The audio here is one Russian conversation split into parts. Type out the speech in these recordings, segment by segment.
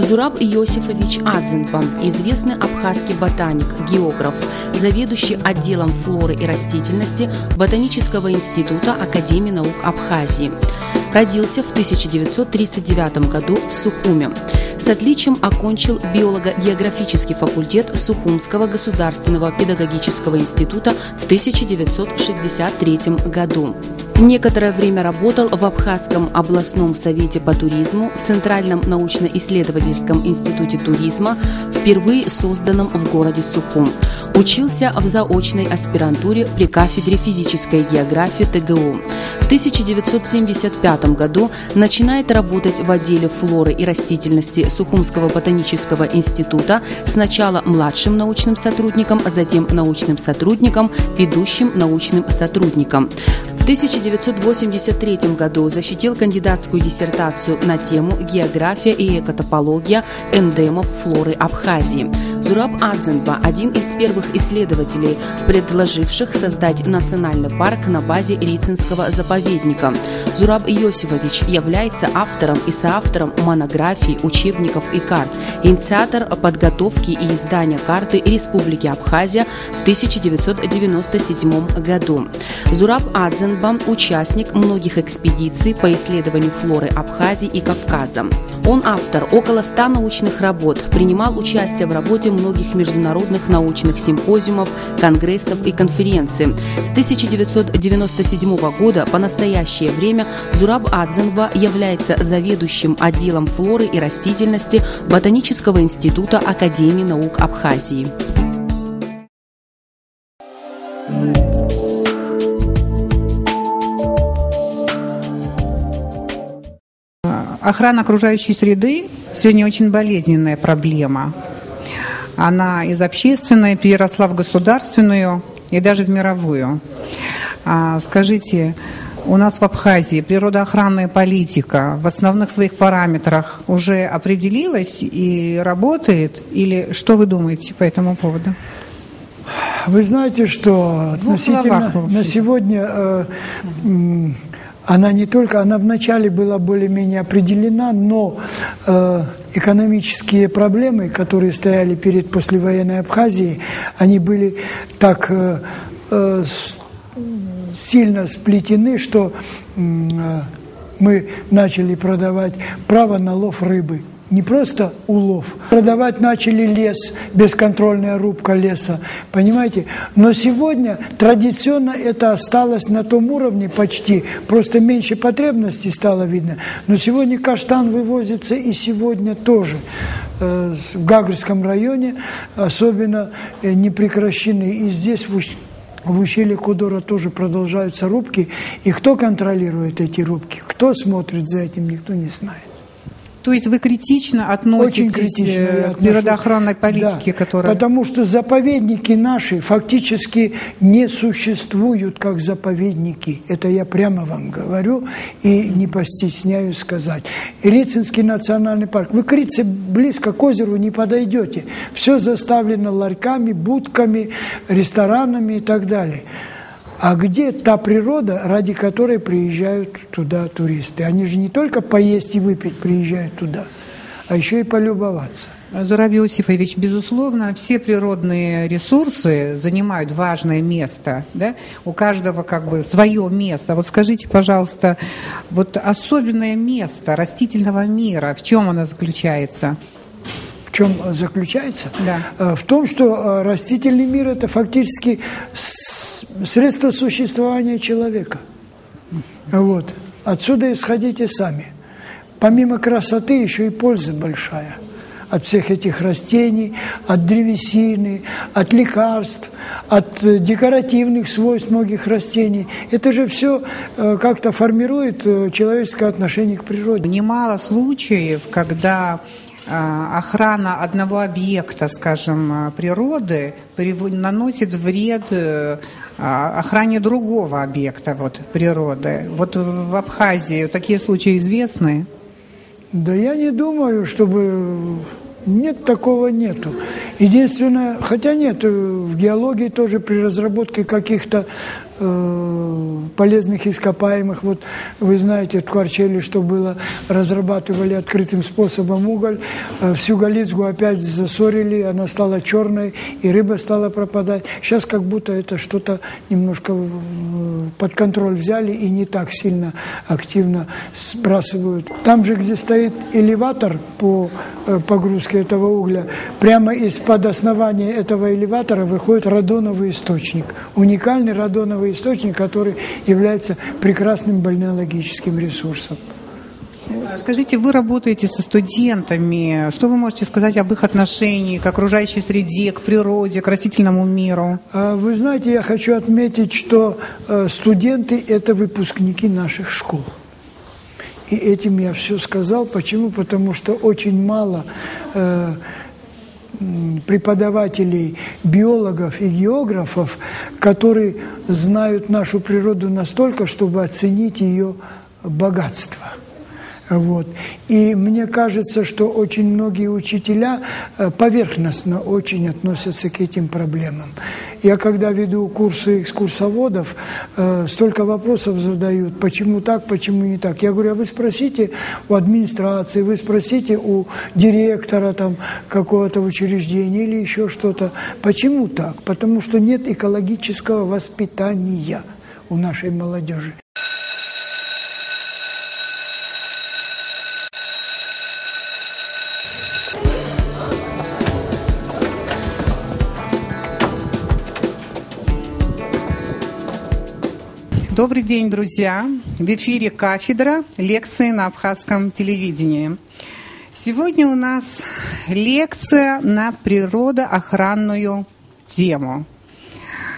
Зураб Иосифович Адзенба, известный абхазский ботаник, географ, заведующий отделом флоры и растительности Ботанического института Академии наук Абхазии. Родился в 1939 году в Сухуме. С отличием окончил биолого-географический факультет Сухумского государственного педагогического института в 1963 году. Некоторое время работал в Абхазском областном совете по туризму, Центральном научно-исследовательском институте туризма, впервые созданном в городе Сухум. Учился в заочной аспирантуре при кафедре физической географии ТГУ. В 1975 году начинает работать в отделе флоры и растительности Сухумского ботанического института, сначала младшим научным сотрудником, а затем научным сотрудником, ведущим научным сотрудником. В 1983 году защитил кандидатскую диссертацию на тему «География и экотопология эндемов флоры Абхазии». Зураб Адзенба – один из первых исследователей, предложивших создать национальный парк на базе Рицинского заповедника. Зураб Иосифович является автором и соавтором монографий, учебников и карт, инициатор подготовки и издания карты Республики Абхазия в 1997 году. Зураб Адзенба – участник многих экспедиций по исследованию флоры Абхазии и Кавказа. Он автор около 100 научных работ, принимал участие в работе многих международных научных симпозиумов, конгрессов и конференций. С 1997 года по настоящее время Зураб Адзенба является заведующим отделом флоры и растительности Ботанического института Академии наук Абхазии. Охрана окружающей среды сегодня очень болезненная проблема. Она из общественной переросла в государственную и даже в мировую. Скажите, у нас в Абхазии природоохранная политика в основных своих параметрах уже определилась и работает? Или что вы думаете по этому поводу? Вы знаете, что на сегодня она не только, она вначале была более-менее определена, но экономические проблемы, которые стояли перед послевоенной Абхазией, они были так сильно сплетены, что мы начали продавать право на лов рыбы. Не просто улов. Продавать начали лес, бесконтрольная рубка леса, понимаете? Но сегодня традиционно это осталось на том уровне почти, просто меньше потребностей стало видно. Но сегодня каштан вывозится и сегодня тоже. В Гагрском районе особенно не прекращены. И здесь в ущелье Кудора тоже продолжаются рубки. И кто контролирует эти рубки, кто смотрит за этим, никто не знает. То есть вы критично относитесь к природоохранной политике, да, которая... Потому что заповедники наши фактически не существуют как заповедники. Это я прямо вам говорю и не постесняюсь сказать. Рицинский национальный парк. Вы к Рице близко к озеру не подойдете. Все заставлено ларьками, будками, ресторанами и так далее. А где та природа, ради которой приезжают туда туристы? Они же не только поесть и выпить приезжают туда, а еще и полюбоваться. Зураб Иосифович, безусловно, все природные ресурсы занимают важное место, да? У каждого как бы свое место. Вот скажите, пожалуйста, вот особенное место растительного мира, в чем оно заключается? В чем заключается? Да. В том, что растительный мир – это фактически средство существования человека. Вот. Отсюда исходите сами. Помимо красоты еще и польза большая от всех этих растений, от древесины, от лекарств, от декоративных свойств многих растений. Это же все как-то формирует человеческое отношение к природе. Немало случаев, когда охрана одного объекта, скажем, природы наносит вред охране другого объекта природы. Вот в Абхазии такие случаи известны? Да я не думаю, чтобы... Нет, такого нету. Единственное, хотя нет, в геологии тоже при разработке каких-то полезных ископаемых. Вот вы знаете, в Ткварчеле, что было, разрабатывали открытым способом уголь, всю Галицгу опять засорили, она стала черной, и рыба стала пропадать. Сейчас как будто это что-то немножко под контроль взяли и не так сильно активно сбрасывают. Там же, где стоит элеватор по погрузке этого угля, прямо из-под основания этого элеватора выходит радоновый источник. Уникальный радоновый источник, который является прекрасным бальнеологическим ресурсом. Скажите, вы работаете со студентами. Что вы можете сказать об их отношении к окружающей среде, к природе, к растительному миру? Вы знаете, я хочу отметить, что студенты – это выпускники наших школ. И этим я все сказал. Почему? Потому что очень мало преподавателей, биологов и географов, которые знают нашу природу настолько, чтобы оценить ее богатство. Вот. И мне кажется, что очень многие учителя поверхностно очень относятся к этим проблемам. Я когда веду курсы экскурсоводов, столько вопросов задают, почему так, почему не так. Я говорю, а вы спросите у администрации, вы спросите у директора там, какого-то учреждения или еще что-то. Почему так? Потому что нет экологического воспитания у нашей молодежи. Добрый день, друзья! В эфире кафедра лекции на абхазском телевидении. Сегодня у нас лекция на природоохранную тему.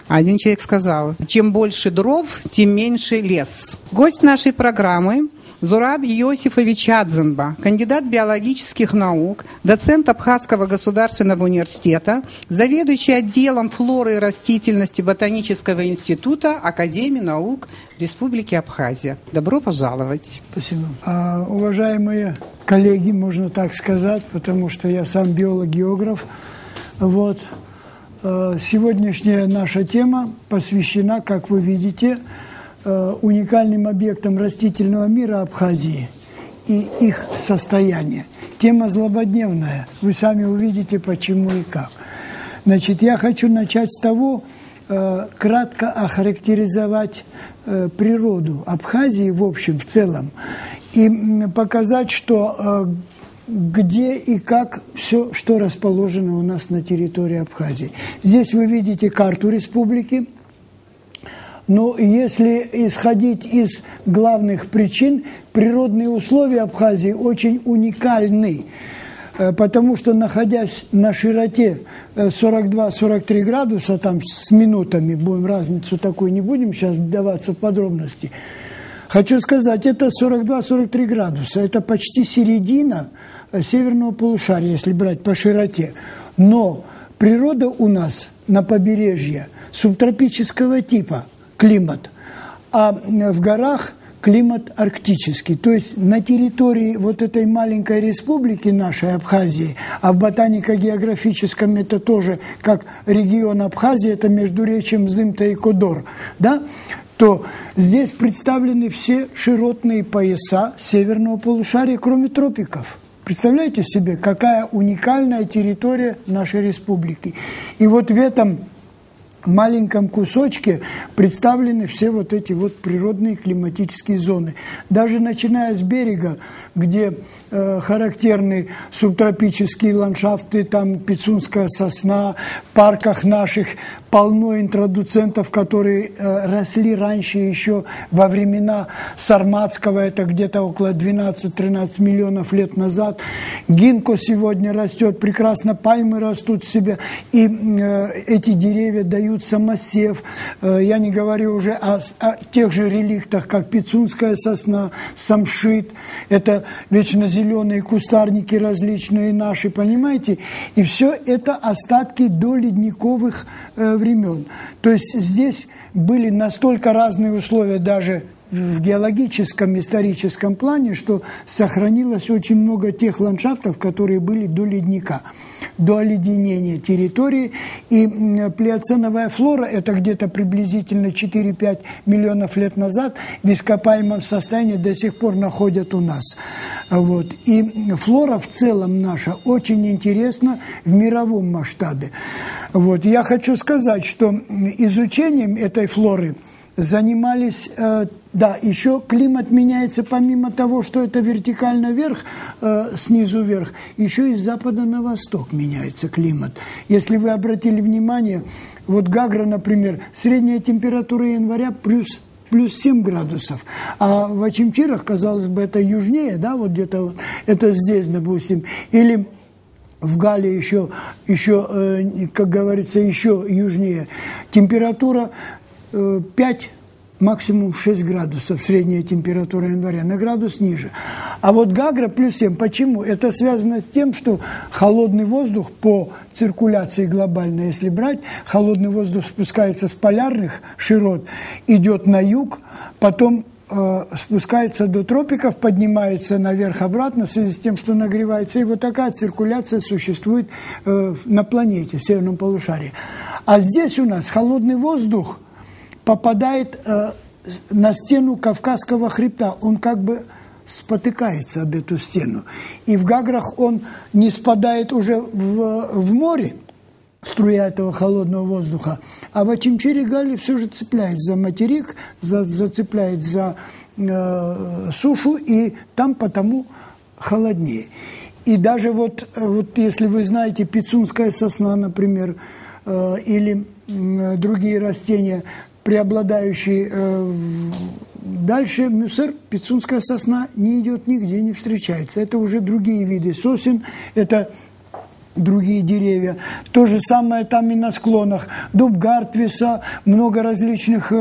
Один человек сказал, чем больше дров, тем меньше лес. Гость нашей программы Зураб Иосифович Адзенба, кандидат биологических наук, доцент Абхазского государственного университета, заведующий отделом флоры и растительности Ботанического института Академии наук Республики Абхазия. Добро пожаловать. Спасибо. Уважаемые коллеги, можно так сказать, потому что я сам биолог-географ. Вот. Сегодняшняя наша тема посвящена, как вы видите, уникальным объектам растительного мира Абхазии и их состояние. Тема злободневная. Вы сами увидите, почему и как. Значит, я хочу начать с того, кратко охарактеризовать природу Абхазии в общем, в целом, и показать, что где и как все, что расположено у нас на территории Абхазии. Здесь вы видите карту республики. Но если исходить из главных причин, природные условия Абхазии очень уникальны, потому что, находясь на широте 42-43 градуса, там с минутами, будем разницу такой не будем сейчас вдаваться в подробности, хочу сказать, это 42-43 градуса, это почти середина северного полушария, если брать по широте. Но природа у нас на побережье субтропического типа, климат, а в горах климат арктический. То есть на территории вот этой маленькой республики нашей Абхазии, а в ботанико-географическом это тоже как регион Абхазии, это междуречьем Зымта и Кодор, да, то здесь представлены все широтные пояса северного полушария, кроме тропиков. Представляете себе, какая уникальная территория нашей республики. И вот в этом маленьком кусочке представлены все вот эти вот природные климатические зоны. Даже начиная с берега, где характерны субтропические ландшафты, там пицунская сосна, в парках наших полно интродуцентов, которые росли раньше еще во времена Сарматского, это где-то около 12-13 миллионов лет назад. Гинко сегодня растет, прекрасно пальмы растут в себе, и эти деревья дают самосев. Я не говорю уже о тех же реликтах, как пицунская сосна, самшит, это вечно зеленые кустарники различные наши, понимаете? И все это остатки доледниковых времен. То есть здесь были настолько разные условия даже в геологическом, историческом плане, что сохранилось очень много тех ландшафтов, которые были до ледника, до оледенения территории. И плиоценовая флора, это где-то приблизительно 4-5 миллионов лет назад, в ископаемом состоянии до сих пор находят у нас. Вот. И флора в целом наша очень интересна в мировом масштабе. Вот. Я хочу сказать, что изучением этой флоры занимались, да, еще климат меняется, помимо того, что это вертикально вверх, снизу вверх, еще и с запада на восток меняется климат. Если вы обратили внимание, вот Гагра, например, средняя температура января плюс 7 градусов, а в Очимчирах, казалось бы, это южнее, да, вот где-то вот, это здесь, допустим, или в Галле еще, как говорится, еще южнее, температура 5, максимум 6 градусов, средняя температура января, на градус ниже. А вот Гагра плюс 7. Почему? Это связано с тем, что холодный воздух по циркуляции глобальной, если брать, холодный воздух спускается с полярных широт, идет на юг, потом спускается до тропиков, поднимается наверх-обратно в связи с тем, что нагревается. И вот такая циркуляция существует на планете, в северном полушарии. А здесь у нас холодный воздух попадает на стену Кавказского хребта. Он как бы спотыкается об эту стену. И в Гаграх он не спадает уже в море, струя этого холодного воздуха, а в Очимчире Галле все же цепляет за материк, зацепляет за сушу, и там потому холоднее. И даже вот если вы знаете пицунская сосна, например, или другие растения, преобладающие дальше, мюссер, пицунская сосна не идет нигде, не встречается. Это уже другие виды сосен, это другие деревья. То же самое там и на склонах. Дуб Гартвиса, много различных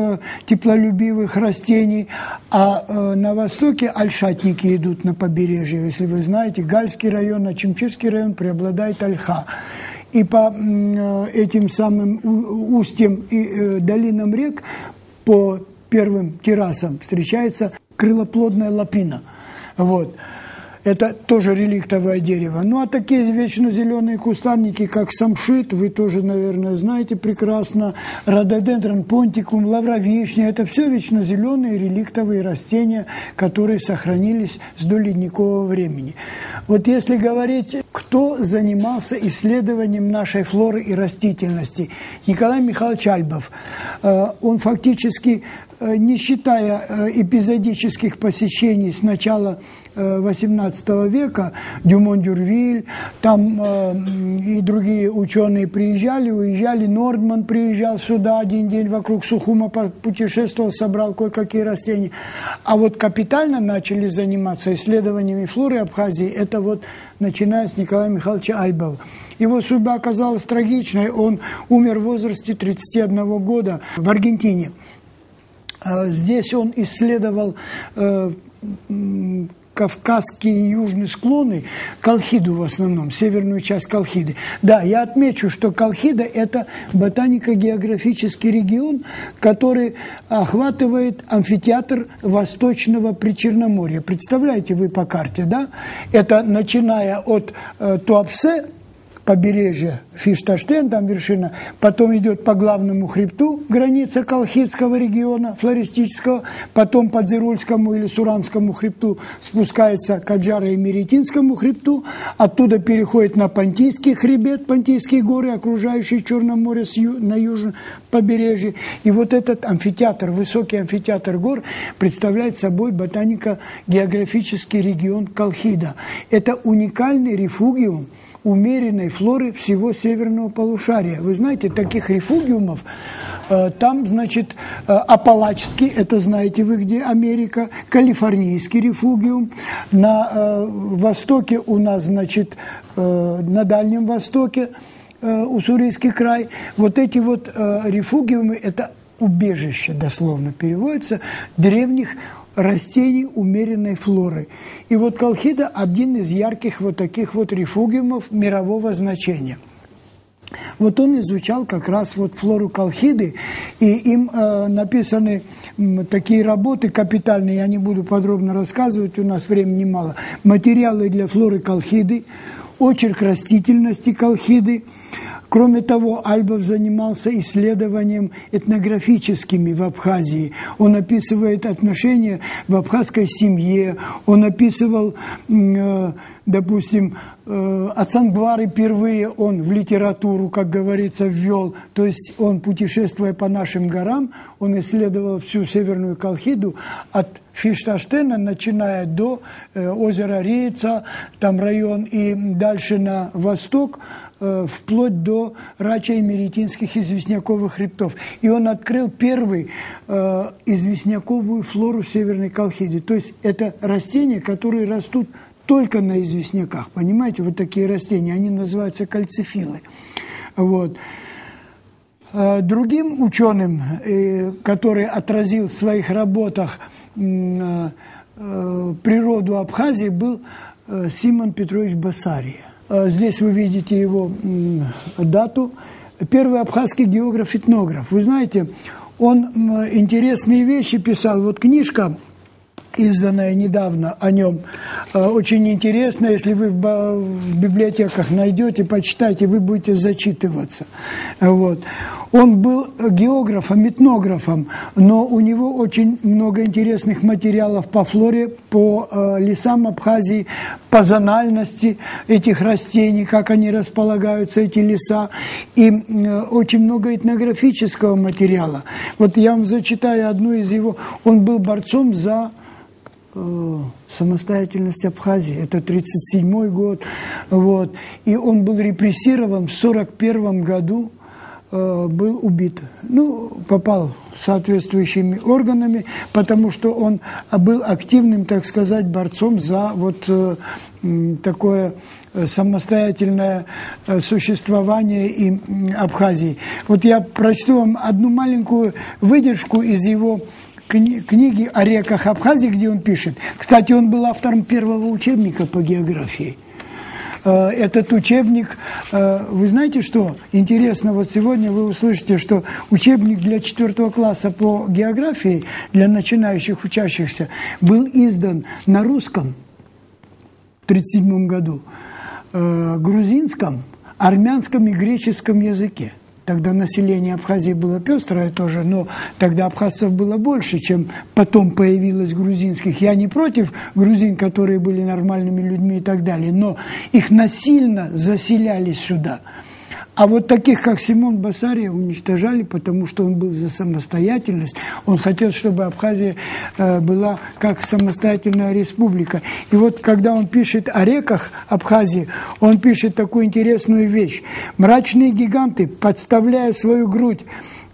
теплолюбивых растений. А на востоке ольшатники идут на побережье. Если вы знаете, Гальский район, Очимчирский район преобладает ольха. И по этим самым устьям и долинам рек, по первым террасам встречается крылоплодная лапина. Вот. Это тоже реликтовое дерево. Ну, а такие вечно зеленые кустарники, как самшит, вы тоже, наверное, знаете прекрасно, рододендрон понтикум, лавровишня, это все вечно зеленые реликтовые растения, которые сохранились с доледникового времени. Вот если говорить, кто занимался исследованием нашей флоры и растительности, Николай Михайлович Альбов, он фактически, не считая эпизодических посещений с начала XVIII века, Дюмон-Дюрвиль, там и другие ученые приезжали, уезжали, Нордман приезжал сюда, один день вокруг Сухума путешествовал, собрал кое-какие растения. А вот капитально начали заниматься исследованиями флоры Абхазии, это вот начиная с Николая Михайловича Альбова. Его судьба оказалась трагичной, он умер в возрасте 31 года в Аргентине. Здесь он исследовал кавказские и южные склоны, Колхиду в основном, северную часть Колхиды. Да, я отмечу, что Колхида – это ботанико-географический регион, который охватывает амфитеатр Восточного Причерноморья. Представляете вы по карте, да? Это начиная от Туапсе, побережье Фишташтен, там вершина, потом идет по главному хребту, граница Колхидского региона, флористического, потом по Дзирульскому или Сурамскому хребту спускается к Аджаро- и Меретинскому хребту, оттуда переходит на Понтийский хребет, Понтийские горы, окружающие Черное море на южном побережье. И вот этот амфитеатр, высокий амфитеатр гор, представляет собой ботанико-географический регион Колхида. Это уникальный рефугиум умеренной флоры всего северного полушария. Вы знаете, таких рефугиумов, там, значит, Апалачский, это знаете вы где, Америка, Калифорнийский рефугиум, на востоке у нас, значит, на Дальнем Востоке, Уссурийский край. Вот эти вот рефугиумы, это убежище, дословно переводится, древних растений умеренной флоры. И вот Колхида – один из ярких вот таких вот рефугиумов мирового значения. Вот он изучал как раз вот флору Колхиды, и им написаны такие работы капитальные, я не буду подробно рассказывать, у нас времени мало. Материалы для флоры Колхиды, очерк растительности Колхиды. Кроме того, Альбов занимался исследованием этнографическими в Абхазии. Он описывает отношения в абхазской семье, он описывал, допустим, Ацангвары впервые он в литературу, как говорится, ввел. То есть он, путешествуя по нашим горам, он исследовал всю Северную Колхиду от Фишташтена, начиная до озера Рейца, там район, и дальше на восток, вплоть до рача-эмеретинских известняковых хребтов. И он открыл первый известняковую флору Северной Колхиды. То есть это растения, которые растут только на известняках. Понимаете, вот такие растения, они называются кальцифилы. Вот. Другим ученым, который отразил в своих работах природу Абхазии, был Симон Петрович Басария. Здесь вы видите его дату. Первый абхазский географ-этнограф. Вы знаете, он интересные вещи писал. Вот книжка, изданная недавно о нем, очень интересная. Если вы в библиотеках найдете, почитайте, вы будете зачитываться. Вот. Он был географом, этнографом, но у него очень много интересных материалов по флоре, по лесам Абхазии, по зональности этих растений, как они располагаются, эти леса, и очень много этнографического материала. Вот я вам зачитаю одну из его. Он был борцом за самостоятельность Абхазии. Это 1937 год. Вот. И он был репрессирован в 1941 году. Был убит. Ну, попал соответствующими органами, потому что он был активным, так сказать, борцом за вот такое самостоятельное существование и Абхазии. Вот я прочту вам одну маленькую выдержку из его книги о реках Абхазии, где он пишет. Кстати, он был автором первого учебника по географии. Этот учебник, вы знаете, что интересно, вот сегодня вы услышите, что учебник для 4 класса по географии для начинающих учащихся был издан на русском в 1937 году, грузинском, армянском и греческом языке. Тогда население Абхазии было пестрое тоже, но тогда абхазцев было больше, чем потом появилось грузинских. Я не против грузин, которые были нормальными людьми и так далее, но их насильно заселяли сюда. А вот таких, как Симон Басария, уничтожали, потому что он был за самостоятельность. Он хотел, чтобы Абхазия была как самостоятельная республика. И вот когда он пишет о реках Абхазии, он пишет такую интересную вещь. «Мрачные гиганты, подставляя свою грудь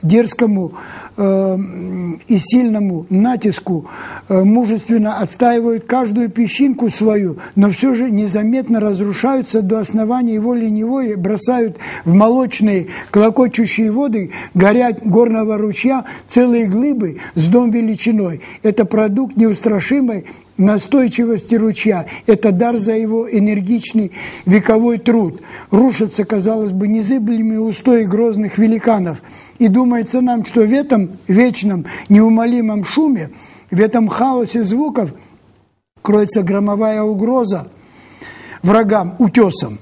дерзкому и сильному натиску, мужественно отстаивают каждую песчинку свою, но все же незаметно разрушаются до основания волей-неволей, бросают в молочные клокочущие воды горного ручья целые глыбы с дом величиной. Это продукт неустрашимой настойчивости ручья, это дар за его энергичный вековой труд. Рушатся, казалось бы, незыблемые устои грозных великанов. И думается нам, что в этом вечном неумолимом шуме, в этом хаосе звуков кроется громовая угроза врагам, утесам.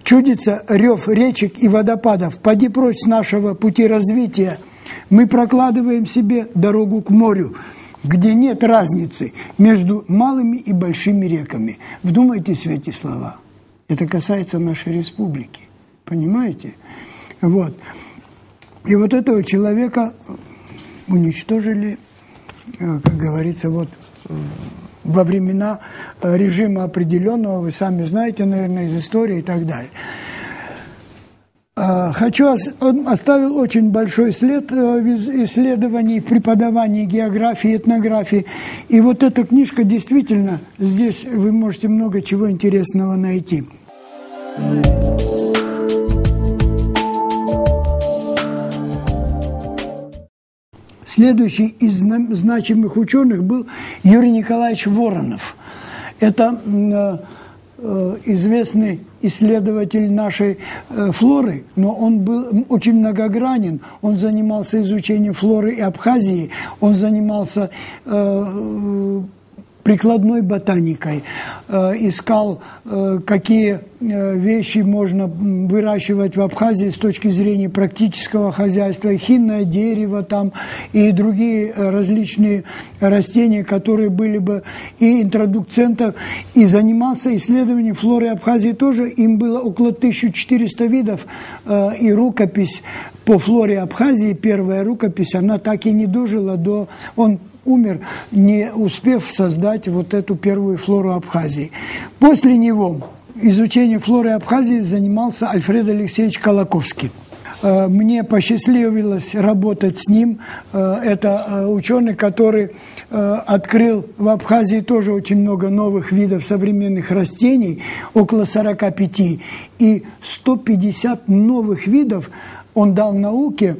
Чудится рев речек и водопадов. Поди прочь с нашего пути развития. Мы прокладываем себе дорогу к морю, где нет разницы между малыми и большими реками. Вдумайтесь в эти слова. Это касается нашей республики. Понимаете? Вот. И вот этого человека уничтожили, как говорится, вот во времена режима определенного, вы сами знаете, наверное, из истории и так далее. Он оставил очень большой след в исследовании, в преподавании географии, этнографии. И вот эта книжка, действительно, здесь вы можете много чего интересного найти. Следующий из значимых ученых был Юрий Николаевич Воронов. Это известный исследователь нашей флоры, но он был очень многогранен. Он занимался изучением флоры и Абхазии, он занимался прикладной ботаникой, искал, какие вещи можно выращивать в Абхазии с точки зрения практического хозяйства, хинное дерево там и другие различные растения, которые были бы и интродукцентов, и занимался исследованием флоры Абхазии тоже. Им было около 1400 видов, и рукопись по флоре Абхазии, первая рукопись, она так и не дожила до... Он умер, не успев создать вот эту первую флору Абхазии. После него изучением флоры Абхазии занимался Альфред Алексеевич Колоковский. Мне посчастливилось работать с ним. Это ученый, который открыл в Абхазии тоже очень много новых видов современных растений, около 45, и 150 новых видов он дал науке,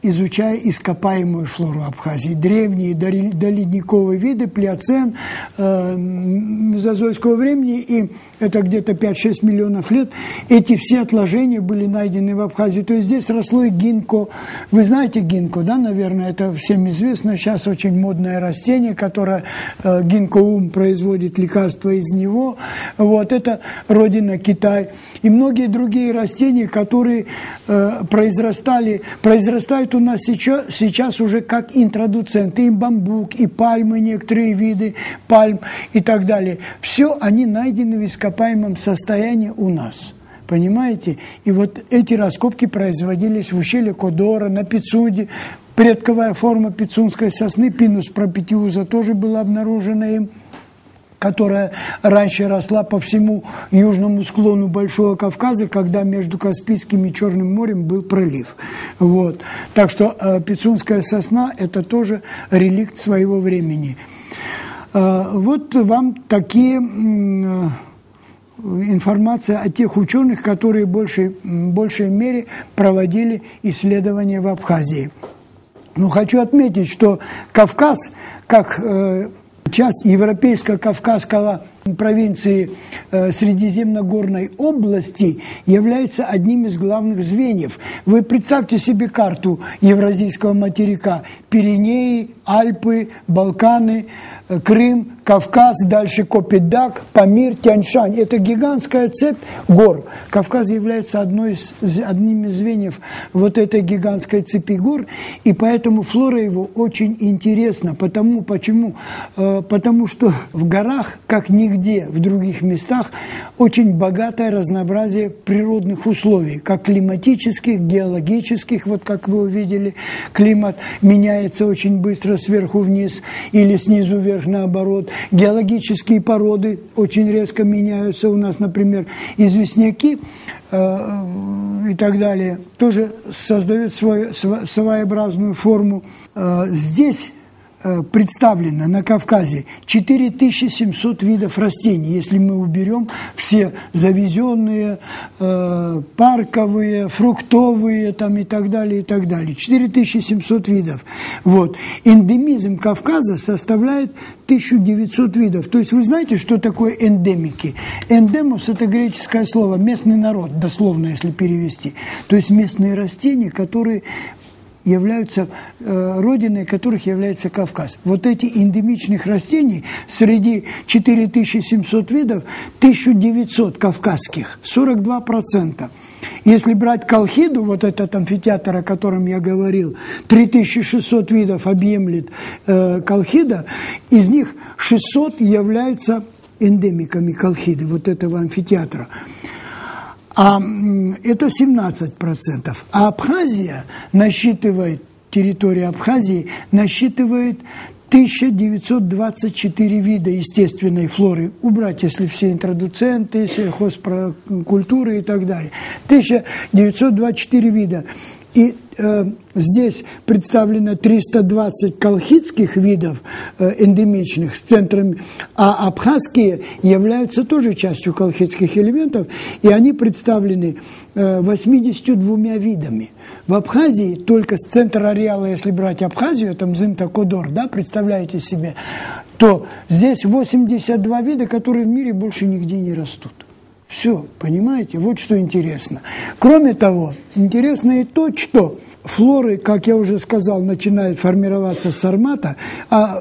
изучая ископаемую флору Абхазии. Древние доледниковые виды, плиоцен, мезозойского времени, и это где-то 5-6 миллионов лет, эти все отложения были найдены в Абхазии. То есть здесь росло и гинко. Вы знаете гинко, да, наверное, это всем известно. Сейчас очень модное растение, которое гинкоум производит лекарства из него. Вот, это родина Китай. И многие другие растения, которые произрастают у нас сейчас уже как интродуценты, и бамбук, и пальмы, некоторые виды пальм и так далее. Все они найдены в ископаемом состоянии у нас. Понимаете? И вот эти раскопки производились в ущелье Кодора, на Пицунде. Предковая форма пицунской сосны, Pinus propitiusa, тоже была обнаружена им, которая раньше росла по всему южному склону Большого Кавказа, когда между Каспийским и Черным морем был пролив. Вот. Так что пицунская сосна – это тоже реликт своего времени. Вот вам такие информация о тех ученых, которые в большей мере проводили исследования в Абхазии. Но хочу отметить, что Кавказ, как часть европейско-кавказского провинции Средиземногорной области, является одним из главных звеньев. Вы представьте себе карту Евразийского материка: Пиренеи, Альпы, Балканы, Крым, Кавказ, дальше Копетдаг, Памир, Тянь-Шань. Это гигантская цепь гор. Кавказ является одним из звеньев вот этой гигантской цепи гор, и поэтому флора его очень интересна. Почему? Потому что в горах, как нигде в других местах, очень богатое разнообразие природных условий, как климатических, геологических. Вот как вы увидели, климат меняется очень быстро сверху вниз или снизу вверх, наоборот. Геологические породы очень резко меняются. У нас, например, известняки и так далее тоже создают своеобразную форму. Здесь представлено на Кавказе 4700 видов растений, если мы уберем все завезенные, парковые, фруктовые там, и так далее, и так далее. 4700 видов. Вот. Эндемизм Кавказа составляет 1900 видов. То есть вы знаете, что такое эндемики? Эндемос – это греческое слово, местный народ, дословно, если перевести. То есть местные растения, которые являются родиной которых является Кавказ. Вот эти эндемичных растений среди 4700 видов 1900 кавказских, 42%. Если брать колхиду, вот этот амфитеатр, о котором я говорил, 3600 видов объемлет колхида, из них 600 являются эндемиками колхиды, вот этого амфитеатра. А это 17%. А Абхазия насчитывает, территория Абхазии насчитывает 1924 вида естественной флоры. Убрать, если все интродуценты, сельхозкультуры и так далее. 1924 вида. И здесь представлено 320 колхидских видов эндемичных с центрами, а абхазские являются тоже частью колхидских элементов, и они представлены 82 видами. В Абхазии только с центра ареала, если брать Абхазию, там Мзымта-Кодор, да, представляете себе, то здесь 82 вида, которые в мире больше нигде не растут. Все, понимаете? Вот что интересно. Кроме того, интересно и то, что флоры, как я уже сказал, начинают формироваться с сармата,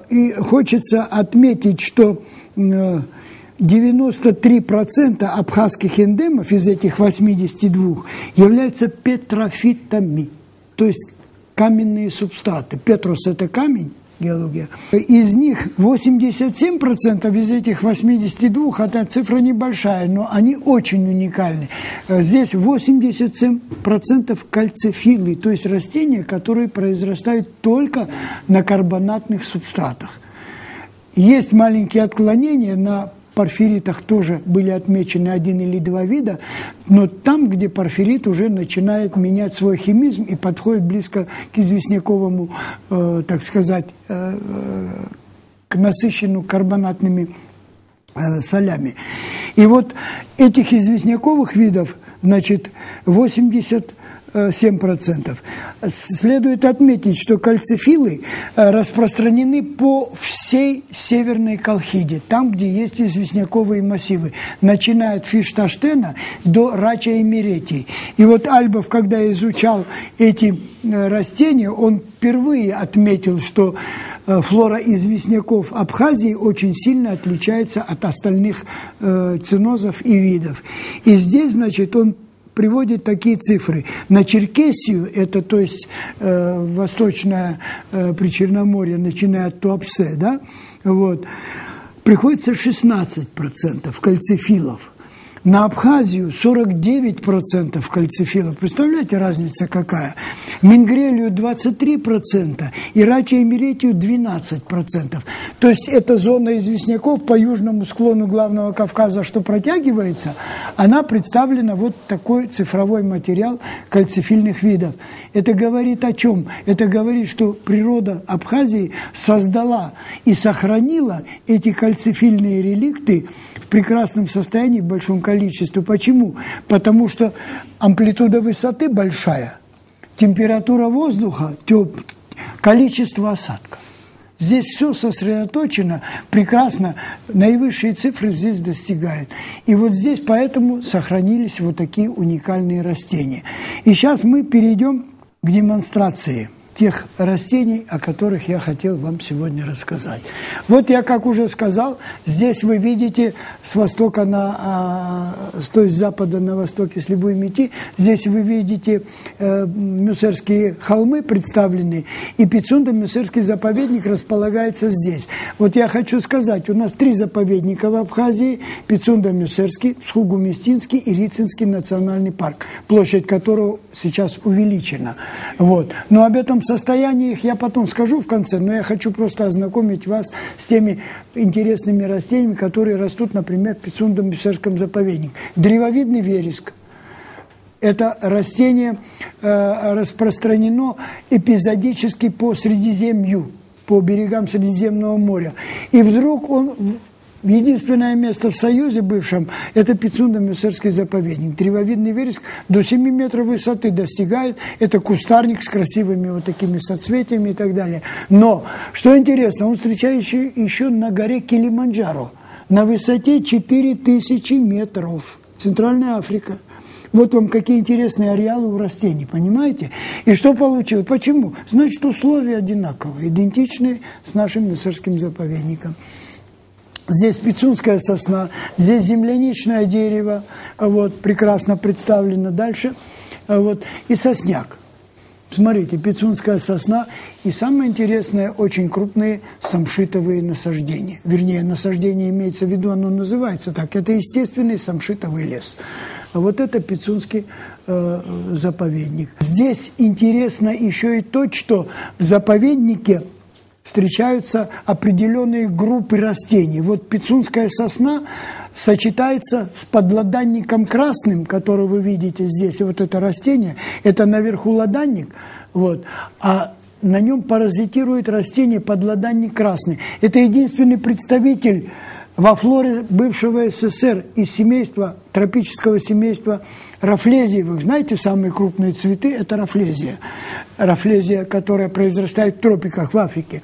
и хочется отметить, что 93% абхазских эндемов из этих 82 являются петрофитами, то есть каменные субстраты. Петрос – это камень, геология. Из них 87% из этих 82, эта цифра небольшая, но они очень уникальны. Здесь 87% кальцифилы, то есть растения, которые произрастают только на карбонатных субстратах. Есть маленькие отклонения, на порфиритах тоже были отмечены 1 или 2 вида, но там, где порфирит уже начинает менять свой химизм и подходит близко к известняковому, так сказать, к насыщенному карбонатными солями. И вот этих известняковых видов, значит, 87%. Следует отметить, что кальцифилы распространены по всей Северной Колхиде, там, где есть известняковые массивы, начиная от Фишташтена до Рача и Меретий. И вот Альбов, когда изучал эти растения, он впервые отметил, что флора известняков Абхазии очень сильно отличается от остальных цинозов и видов. И здесь, значит, он приводит такие цифры. На Черкесию, это то есть восточное Причерноморье, начиная от Туапсе, да, вот, приходится 16% кальцифилов. На Абхазию 49% кальцифилов. Представляете, разница какая? Мингрелию 23% и Рача и Меретию 12%. То есть эта зона известняков по южному склону Главного Кавказа, что протягивается, она представлена вот такой цифровой материал кальцифильных видов. Это говорит о чем? Это говорит, что природа Абхазии создала и сохранила эти кальцифильные реликты в прекрасном состоянии, в большом количестве. Почему? Потому что амплитуда высоты большая, температура воздуха, количество осадков. Здесь все сосредоточено прекрасно, наивысшие цифры здесь достигают. И вот здесь поэтому сохранились вот такие уникальные растения. И сейчас мы перейдем к демонстрации тех растений, о которых я хотел вам сегодня рассказать. Вот я, как уже сказал, здесь вы видите с востока то есть с запада на восток, если будем идти, здесь вы видите Мюссерские холмы представлены, и Пицунда-Мюссерский заповедник располагается здесь. Вот я хочу сказать, у нас 3 заповедника в Абхазии: Пицунда-Мюссерский, Схугу-Местинский и Рицинский национальный парк, площадь которого сейчас увеличена. Вот. Но об этом состоянии их я потом скажу в конце, но я хочу просто ознакомить вас с теми интересными растениями, которые растут, например, в Пицунда-Мюссерском заповеднике. Древовидный вереск. Это растение распространено эпизодически по Средиземью, по берегам Средиземного моря. И вдруг единственное место в Союзе бывшем – это Пицунда-Мюссерский заповедник. Древовидный вереск до 7 метров высоты достигает. Это кустарник с красивыми вот такими соцветиями и так далее. Но, что интересно, он встречается еще на горе Килиманджаро, на высоте 4000 метров. Центральная Африка. Вот вам какие интересные ареалы у растений, понимаете? И что получилось? Почему? Значит, условия одинаковые, идентичные с нашим Мюссерским заповедником. Здесь пицунская сосна, здесь земляничное дерево, вот, прекрасно представлено дальше, вот, и сосняк. Смотрите, пицунская сосна и, самое интересное, очень крупные самшитовые насаждения. Вернее, насаждение имеется в виду, оно называется так, это естественный самшитовый лес. А вот это Пицунский заповедник. Здесь интересно еще и то, что в заповеднике встречаются определенные группы растений. Вот пицунская сосна сочетается с подладанником красным, который вы видите здесь. И вот это растение, это наверху ладанник, вот, а на нем паразитирует растение подладанник красный. Это единственный представитель во флоре бывшего СССР из семейства, тропического семейства рафлезиевых. Знаете, самые крупные цветы – это рафлезия. Рафлезия, которая произрастает в тропиках в Африке.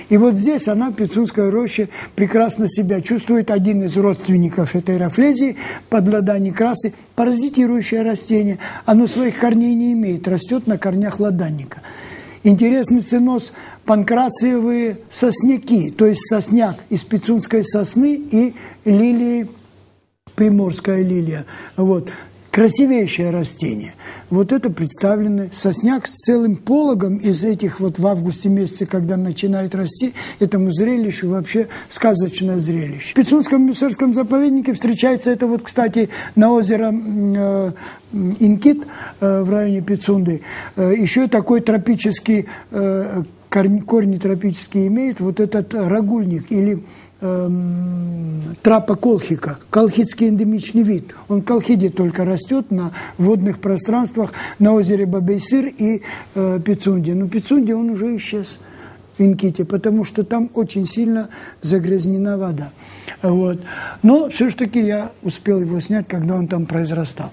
И вот здесь она, в Пицунской роще, прекрасно себя чувствует. Один из родственников этой рафлезии, подладанник красы, паразитирующее растение. Оно своих корней не имеет, растет на корнях ладанника. Интересный ценоз – панкрациевые сосняки, то есть сосняк из пицунской сосны и лилии, приморская лилия. Вот. Красивейшее растение. Вот это представленный сосняк с целым пологом из этих вот в августе месяце, когда начинает расти, этому зрелищу вообще сказочное зрелище. В Пицунском мюссерском заповеднике встречается это вот, кстати, на озеро Инкит в районе Пицунды. Еще такой тропический, корни тропические имеет вот этот рагульник или трапа колхика, колхидский эндемичный вид. Он в Колхиде только растет на водных пространствах на озере Бабейсыр и Пицунде. Но Пицунде он уже исчез в Инките, потому что там очень сильно загрязнена вода. Вот. Но все-таки я успел его снять, когда он там произрастал.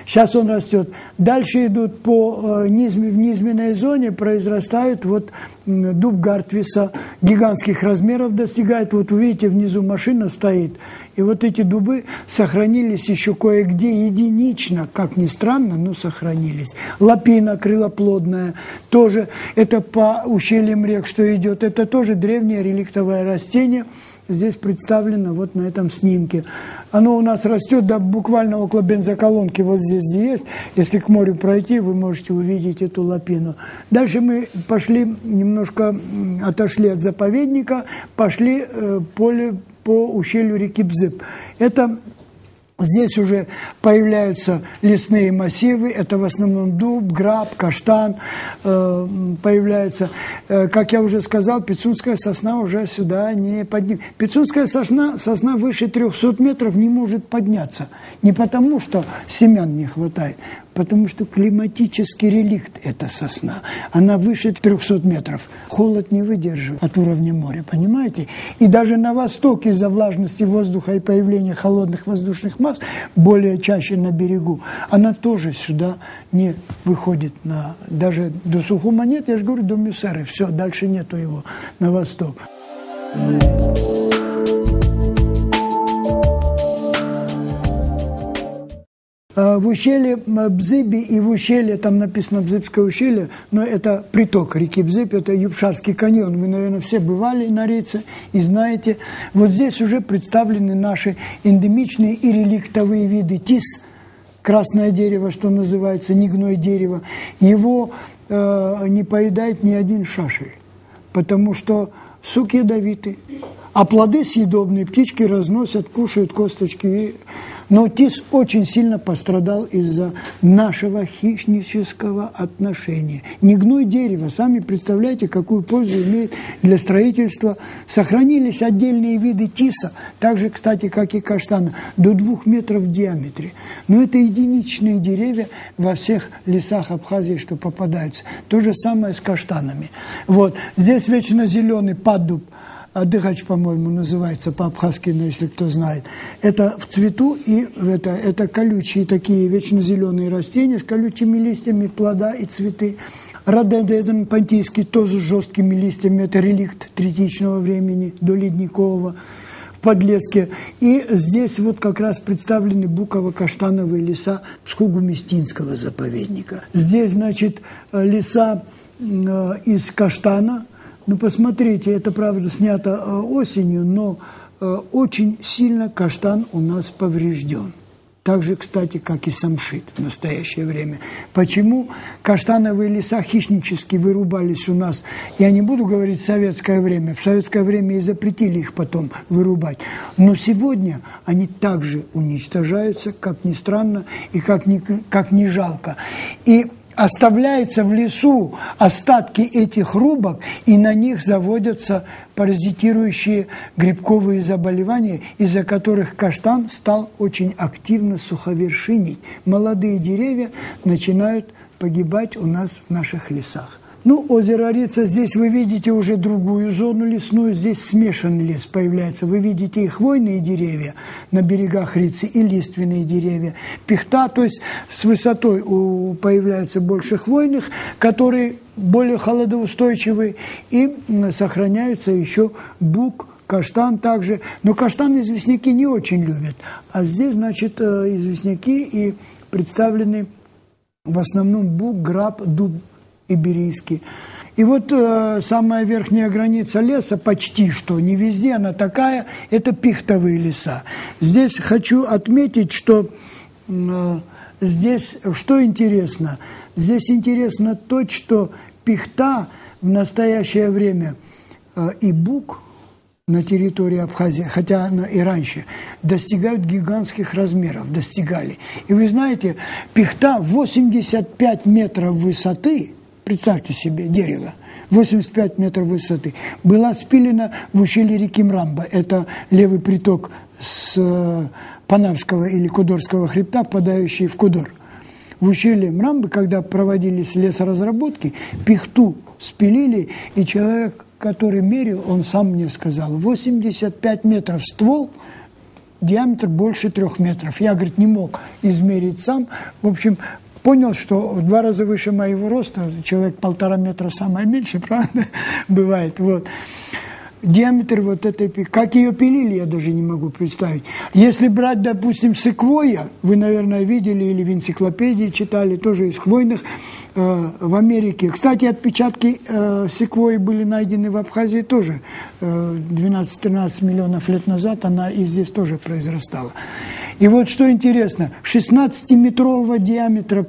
Сейчас он растет. Дальше идут в низменной зоне, произрастают вот дуб Гартвиса, гигантских размеров достигает. Вот увидите, внизу машина стоит. И вот эти дубы сохранились еще кое-где единично, как ни странно, но сохранились. Лапина крылоплодная, тоже это по ущельям рек, что идет, это тоже древнее реликтовое растение. Здесь представлено вот на этом снимке. Оно у нас растет да, буквально около бензоколонки, вот здесь где есть. Если к морю пройти, вы можете увидеть эту лапину. Дальше мы пошли, немножко отошли от заповедника, пошли по ущелью реки Бзып. Это здесь уже появляются лесные массивы, это в основном дуб, граб, каштан появляется. Как я уже сказал, пицунская сосна уже сюда не поднимется. Пицунская сосна выше 300 метров не может подняться. Не потому, что семян не хватает, потому что климатический реликт эта сосна. Она выше 300 метров. Холод не выдерживает от уровня моря, понимаете? И даже на востоке из-за влажности воздуха и появления холодных воздушных масс, более чаще на берегу, она тоже сюда не выходит. Даже до Сухума нет, я же говорю, до Мюссеры. Все, дальше нету его на восток. В ущелье Бзыби и в ущелье, там написано Бзыбское ущелье, но это приток реки Бзыб, это Юбшарский каньон. Вы, наверное, все бывали на Рейце и знаете. Вот здесь уже представлены наши эндемичные и реликтовые виды. Тис, красное дерево, что называется, негное дерево. Его не поедает ни один шашель, потому что сок ядовитый, а плоды съедобные, птички разносят, кушают косточки. Но тис очень сильно пострадал из-за нашего хищнического отношения. Негное дерево, сами представляете, какую пользу имеет для строительства. Сохранились отдельные виды тиса, так же, кстати, как и каштана, до 2 метров в диаметре. Но это единичные деревья во всех лесах Абхазии, что попадаются. То же самое с каштанами. Вот. Здесь вечно зеленый паддуб. Адыгач, по-моему, называется по-абхазски, если кто знает. Это в цвету, и это колючие такие вечно зеленые растения с колючими листьями, плода и цветы. Рододендron понтийский тоже с жесткими листьями, это реликт третичного времени, до ледникового, в подлеске. И здесь вот как раз представлены буково-каштановые леса Псхугу-Местинского заповедника. Здесь, значит, леса из каштана. Ну, посмотрите, это, правда, снято осенью, но очень сильно каштан у нас поврежден. Так же, кстати, как и самшит в настоящее время. Почему каштановые леса хищнически вырубались у нас? Я не буду говорить в советское время. В советское время и запретили их потом вырубать. Но сегодня они также уничтожаются, как ни странно и как ни жалко. И оставляется в лесу остатки этих рубок, и на них заводятся паразитирующие грибковые заболевания, из-за которых каштан стал очень активно суховершинить. Молодые деревья начинают погибать у нас в наших лесах. Ну, озеро Арица, здесь вы видите уже другую зону лесную, здесь смешанный лес появляется. Вы видите и хвойные деревья на берегах Рицы, и лиственные деревья. Пихта, то есть с высотой появляется больше хвойных, которые более холодоустойчивые, и сохраняются еще бук, каштан также. Но каштан известняки не очень любят. А здесь, значит, известняки и представлены в основном бук, граб, дуб иберийский. И вот самая верхняя граница леса, почти что, не везде она такая, это пихтовые леса. Здесь хочу отметить, что здесь, что интересно, здесь интересно то, что пихта в настоящее время и бук на территории Абхазии, хотя она и раньше, достигают гигантских размеров, достигали. И вы знаете, пихта 85 метров высоты, представьте себе, дерево, 85 метров высоты, была спилена в ущелье реки Мрамба. Это левый приток с Панавского или Кудорского хребта, впадающий в Кудор. В ущелье Мрамбы, когда проводились лесоразработки, пихту спилили, и человек, который мерил, он сам мне сказал, 85 метров ствол, диаметр больше 3 метров. Я, говорит, не мог измерить сам. В общем, понял, что в 2 раза выше моего роста, человек 1,5 метра самое меньше, правда, бывает, вот. Диаметр вот этой, как ее пилили, я даже не могу представить. Если брать, допустим, секвойя, вы, наверное, видели или в энциклопедии читали, тоже из хвойных, в Америке. Кстати, отпечатки секвойи были найдены в Абхазии тоже 12-13 миллионов лет назад, она и здесь тоже произрастала. И вот что интересно, 16-метрового диаметра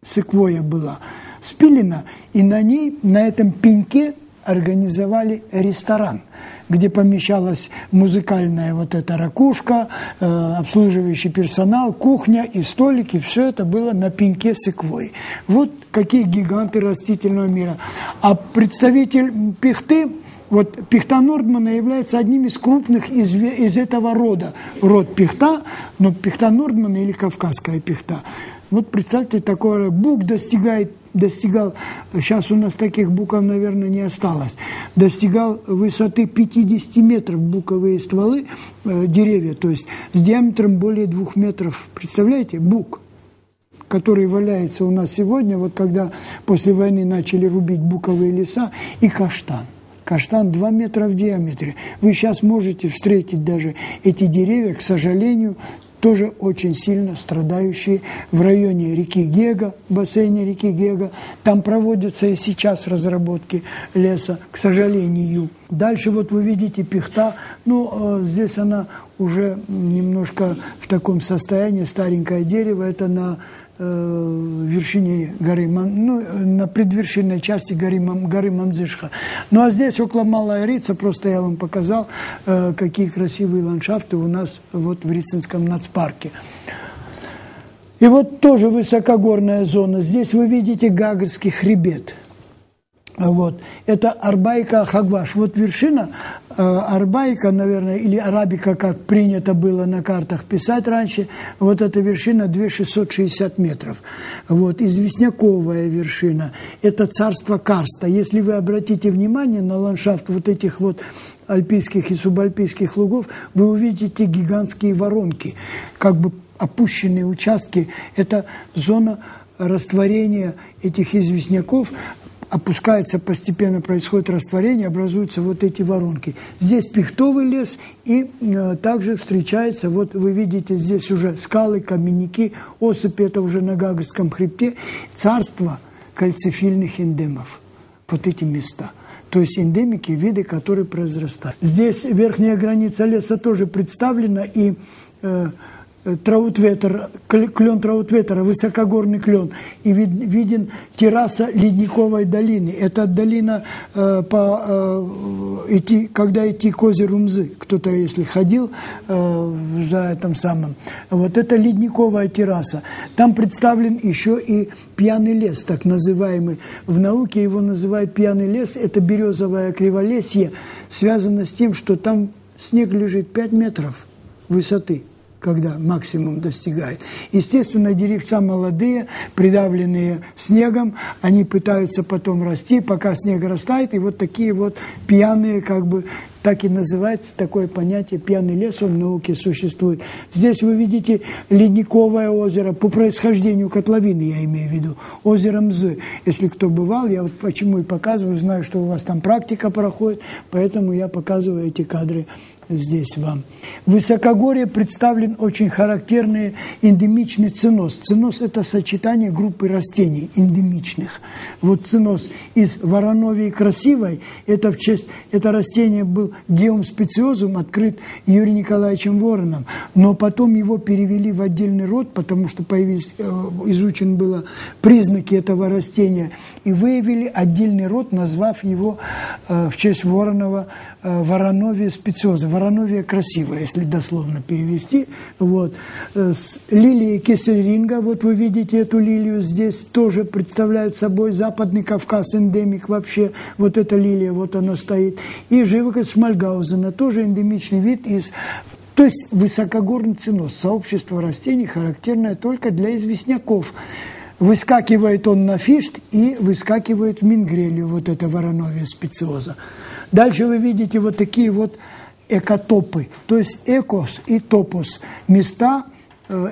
секвойя была спилена, и на ней, на этом пеньке, организовали ресторан, где помещалась музыкальная вот эта ракушка, обслуживающий персонал, кухня и столики. Все это было на пеньке секвойи. Вот какие гиганты растительного мира. А представитель пихты, вот пихта Нордмана является одним из крупных из этого рода. Род пихта, но пихта Нордмана или кавказская пихта. Вот представьте, такое бук достигал, сейчас у нас таких буков, наверное, не осталось, достигал высоты 50 метров буковые стволы, деревья, то есть с диаметром более 2 метров. Представляете, бук, который валяется у нас сегодня, вот когда после войны начали рубить буковые леса, и каштан. Каштан 2 метра в диаметре. Вы сейчас можете встретить даже эти деревья, к сожалению, тоже очень сильно страдающие в районе реки Гега, бассейне реки Гега. Там проводятся и сейчас разработки леса, к сожалению. Дальше вот вы видите пихта, ну, здесь она уже немножко в таком состоянии, старенькое дерево, это на вершине горы, ну, на предвершинной части горы Мамзышха. Ну, а здесь около Малая Рица, просто я вам показал, какие красивые ландшафты у нас вот в Рицинском нацпарке. И вот тоже высокогорная зона. Здесь вы видите Гагарский хребет. Вот. Это Арбайка Хагваш. Вот вершина Арбайка, наверное, или Арабика, как принято было на картах писать раньше, вот эта вершина 2660 метров. Вот. Известняковая вершина. Это царство карста. Если вы обратите внимание на ландшафт вот этих вот альпийских и субальпийских лугов, вы увидите гигантские воронки, как бы опущенные участки. Это зона растворения этих известняков. Опускается постепенно, происходит растворение, образуются вот эти воронки. Здесь пихтовый лес, и также встречается, вот вы видите здесь уже скалы, каменники, осыпи, это уже на Гагарском хребте, царство кальцифильных эндемов, вот эти места. То есть эндемики, виды, которые произрастают. Здесь верхняя граница леса тоже представлена, и траутветер, клен траутветера, высокогорный клен, и виден терраса ледниковой долины. Это долина, когда идти к озеру Мзы, кто-то, если ходил за этим самым, вот это ледниковая терраса. Там представлен еще и пьяный лес, так называемый. В науке его называют пьяный лес. Это березовое криволесье, связано с тем, что там снег лежит 5 метров высоты. когда максимум достигает. Естественно, деревца молодые, придавленные снегом, они пытаются потом расти, пока снег растает, и вот такие вот пьяные, как бы, так и называется такое понятие, пьяный лес, он в науке существует. Здесь вы видите ледниковое озеро, по происхождению котловины, я имею в виду, озеро Мзы. Если кто бывал, я вот почему и показываю, знаю, что у вас там практика проходит, поэтому я показываю эти кадры здесь вам. В высокогорье представлен очень характерный эндемичный циноз. Циноз – это сочетание группы растений эндемичных. Вот циноз из Вороновии красивой, это растение был геум специозум, открыт Юрием Николаевичем Вороном, но потом его перевели в отдельный род, потому что изучены были признаки этого растения, и выявили отдельный род, назвав его в честь Воронова Вороновия специоза. Вороновия красивая, если дословно перевести. Вот. Лилии Кесельринга, вот вы видите эту лилию здесь, тоже представляют собой Западный Кавказ, эндемик вообще. Вот эта лилия, вот она стоит. И живопись Шмальгаузена, тоже эндемичный вид из... То есть высокогорный циноз, сообщество растений, характерное только для известняков. Выскакивает он на фишт и выскакивает в мингрелию, вот это Вороновия специоза. Дальше вы видите вот такие вот экотопы, то есть экос и топос, места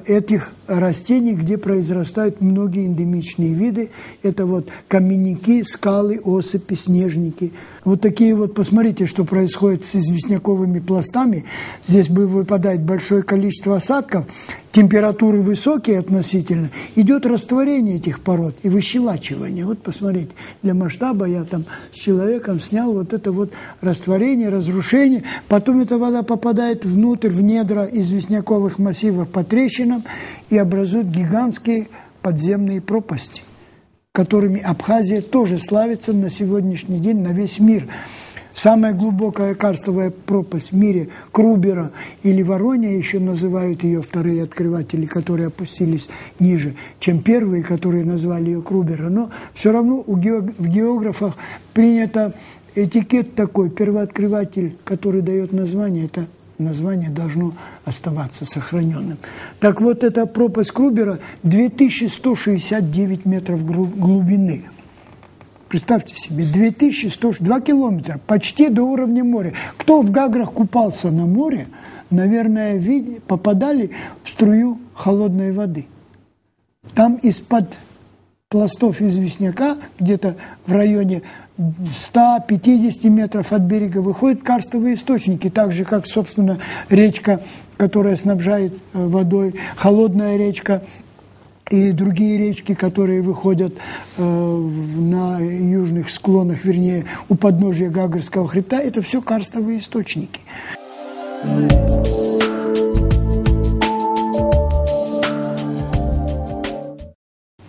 этих растений, где произрастают многие эндемичные виды. Это вот каменники, скалы, осыпи, снежники. Вот такие вот, посмотрите, что происходит с известняковыми пластами. Здесь выпадает большое количество осадков, температуры высокие относительно, идет растворение этих пород и выщелачивание. Вот посмотрите, для масштаба я там с человеком снял вот это вот растворение, разрушение. Потом эта вода попадает внутрь, в недра известняковых массивов по трещинам и образует гигантские подземные пропасти, которыми Абхазия тоже славится на сегодняшний день на весь мир. Самая глубокая карстовая пропасть в мире Крубера или Воронья, еще называют ее вторые открыватели, которые опустились ниже, чем первые, которые назвали ее Крубера. Но все равно в географах принято этикет такой, первооткрыватель, который дает название, это название должно оставаться сохраненным. Так вот, эта пропасть Крубера 2169 метров глубины. Представьте себе, 2 километра, почти до уровня моря. Кто в Гаграх купался на море, наверное, попадали в струю холодной воды. Там из-под пластов известняка, где-то в районе 150 метров от берега, выходят карстовые источники, так же, как, собственно, речка, которая снабжает водой, холодная речка, и другие речки, которые выходят на южных склонах, вернее, у подножия Гагарского хребта, это все карстовые источники.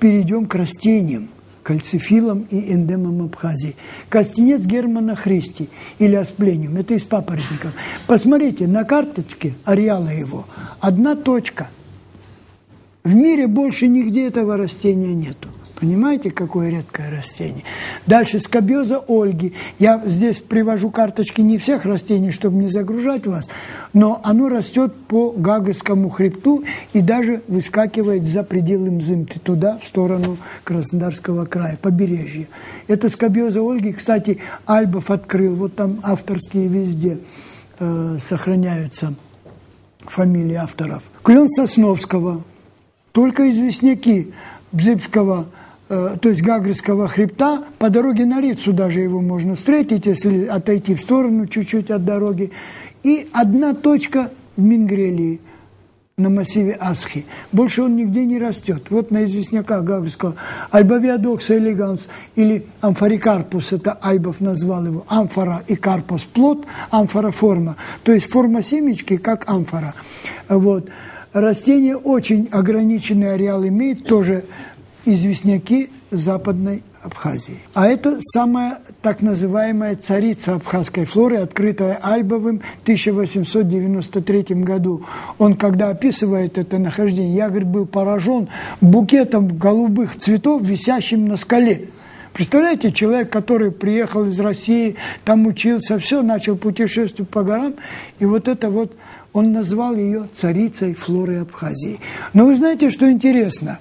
Перейдем к растениям, кальцифилам и эндемам Абхазии. Костенец Германа Христи или асплениум, это из папоротников. Посмотрите, на карточке ареала его одна точка. В мире больше нигде этого растения нету. Понимаете, какое редкое растение? Дальше скабиоза Ольги. Я здесь привожу карточки не всех растений, чтобы не загружать вас, но оно растет по Гагарскому хребту и даже выскакивает за пределы Мзымты, туда, в сторону Краснодарского края, побережья. Это скабиоза Ольги, кстати, Альбов открыл, вот там авторские везде сохраняются фамилии авторов. Клен Сосновского. Только известняки Бзыбского, то есть Гагарского хребта, по дороге на Рицу даже его можно встретить, если отойти в сторону чуть-чуть от дороги. И одна точка в Мингрелии, на массиве Асхи. Больше он нигде не растет. Вот на известняках Гагарского Альбовиадокса элеганс или амфорикарпус, это Альбов назвал его, амфора и карпус плод, амфороформа, то есть форма семечки, как амфора. Вот. Растение очень ограниченный ареал имеет, тоже известняки Западной Абхазии. А это самая так называемая царица абхазской флоры, открытая Альбовым в 1893 году. Он, когда описывает это нахождение, я, говорит, был поражен букетом голубых цветов, висящим на скале. Представляете, человек, который приехал из России, там учился, все, начал путешествовать по горам, и вот это вот, он назвал ее царицей флоры Абхазии. Но вы знаете, что интересно?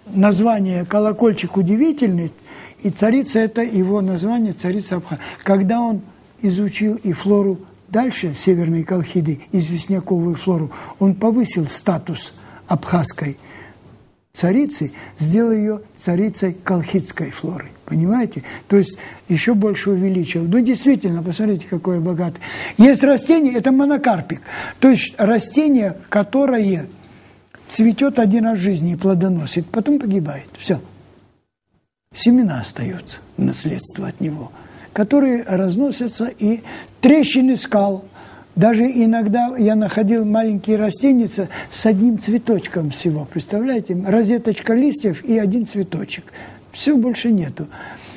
Название «Колокольчик» удивительный, и царица – это его название, царица Абхазии. Когда он изучил и флору дальше, Северной Колхиды, известняковую флору, он повысил статус абхазской царицы, сделал ее царицей колхидской флоры. Понимаете? То есть еще больше увеличил. Ну, действительно, посмотрите, какое богатое. Есть растение, это монокарпик. То есть растение, которое цветет один раз в жизни и плодоносит, потом погибает. Все. Семена остаются в наследство от него, которые разносятся, и трещины скал. Даже иногда я находил маленькие растеница с одним цветочком всего. Представляете? Розеточка листьев и один цветочек. Все, больше нету.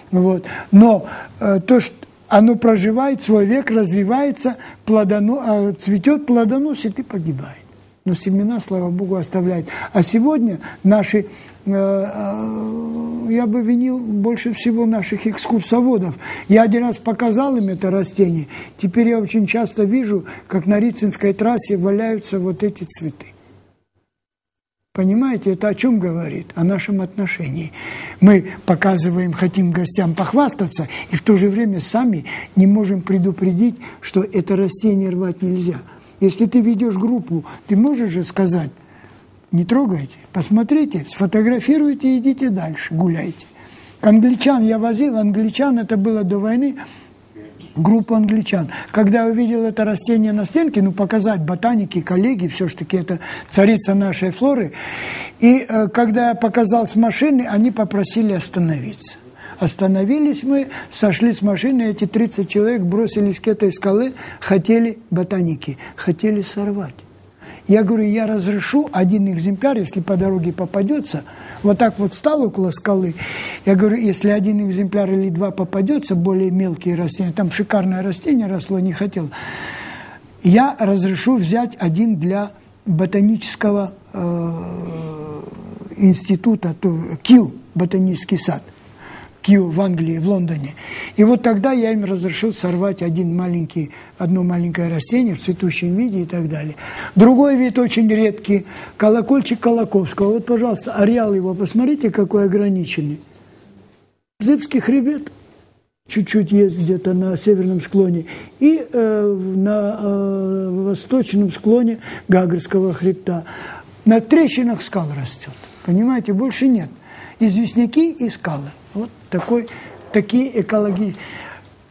Вот. Но то, что оно проживает свой век, развивается, цветет, плодоносит и погибает. Но семена, слава Богу, оставляет. А сегодня наши, я бы винил больше всего наших экскурсоводов. Я один раз показал им это растение. Теперь я очень часто вижу, как на Рицинской трассе валяются вот эти цветы. Понимаете, это о чем говорит? О нашем отношении. Мы показываем, хотим гостям похвастаться, и в то же время сами не можем предупредить, что это растение рвать нельзя. Если ты ведешь группу, ты можешь же сказать: не трогайте, посмотрите, сфотографируйте и идите дальше, гуляйте. Англичан я возил, англичан, это было до войны, группу англичан. Когда я увидел это растение на стенке, показать ботаники, коллеги, все-таки это царица нашей флоры, и когда я показал с машины, они попросили остановиться. Остановились мы, сошли с машины, эти 30 человек бросились к этой скале, хотели ботаники, хотели сорвать. Я говорю, я разрешу один экземпляр, если по дороге попадется, вот так вот стал около скалы, я говорю, если один экземпляр или два попадется, более мелкие растения, там шикарное растение росло, не хотел, я разрешу взять один для ботанического института, Кью, ботанический сад. Кью в Англии, в Лондоне. И вот тогда я им разрешил сорвать одно маленькое растение в цветущем виде и так далее. Другой вид очень редкий, колокольчик Колоковского. Вот, пожалуйста, ареал его, посмотрите, какой ограниченный. Зыбский хребет чуть-чуть есть где-то на северном склоне, и на восточном склоне Гагарского хребта. На трещинах скал растет. Понимаете, больше нет. Известняки и скалы. Вот такие экологии.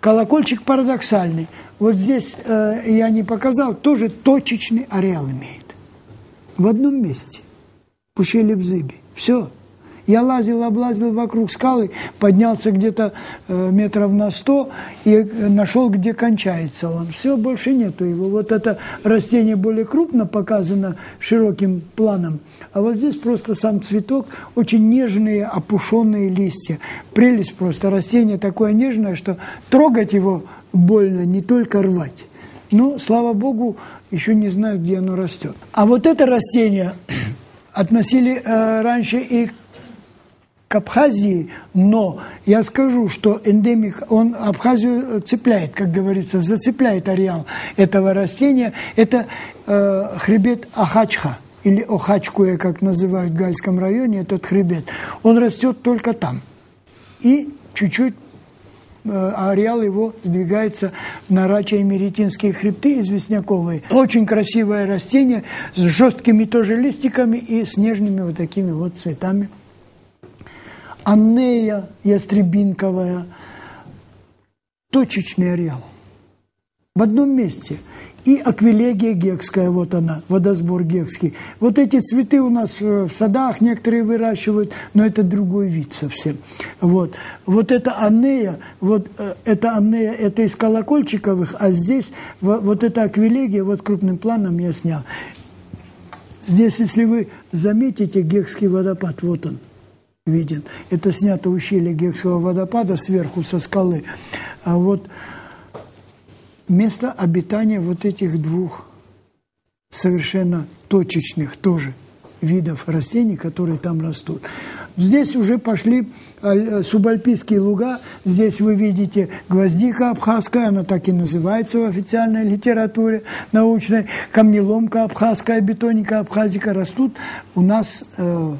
Колокольчик парадоксальный. Вот здесь я не показал, тоже точечный ареал имеет. В одном месте. В ущелье Бзыби. Все. Я облазил вокруг скалы, поднялся где-то метров на 100 и нашел, где кончается он. Все, больше нету его. Вот это растение более крупно показано широким планом, а вот здесь просто сам цветок, очень нежные опушенные листья. Прелесть просто. Растение такое нежное, что трогать его больно, не только рвать. Но, слава Богу, еще не знаю, где оно растет. А вот это растение относили раньше и к Абхазии, но я скажу, что эндемик, он Абхазию цепляет, как говорится, зацепляет ареал этого растения. Это хребет Ахачха, или Охачкуя, как называют в Гальском районе, этот хребет. Он растет только там. И чуть-чуть ареал его сдвигается на Рача-Эмеретинские хребты известняковые. Очень красивое растение с жесткими тоже листиками и с нежными вот такими вот цветами. Аннея ястребинковая, точечный ареал, в одном месте. И аквилегия гекская, вот она, водосбор гекский. Вот эти цветы у нас в садах некоторые выращивают, но это другой вид совсем. Вот это аннея, это из колокольчиковых, а здесь вот эта аквилегия, вот крупным планом я снял. Здесь, если вы заметите, гекский водопад, вот он. Виден. Это снято ущелье Гекского водопада сверху со скалы. А вот место обитания вот этих двух совершенно точечных тоже видов растений, которые там растут. Здесь уже пошли субальпийские луга. Здесь вы видите гвоздика абхазская, она так и называется в официальной литературе научной. Камнеломка абхазская, бетоника абхазика растут у нас на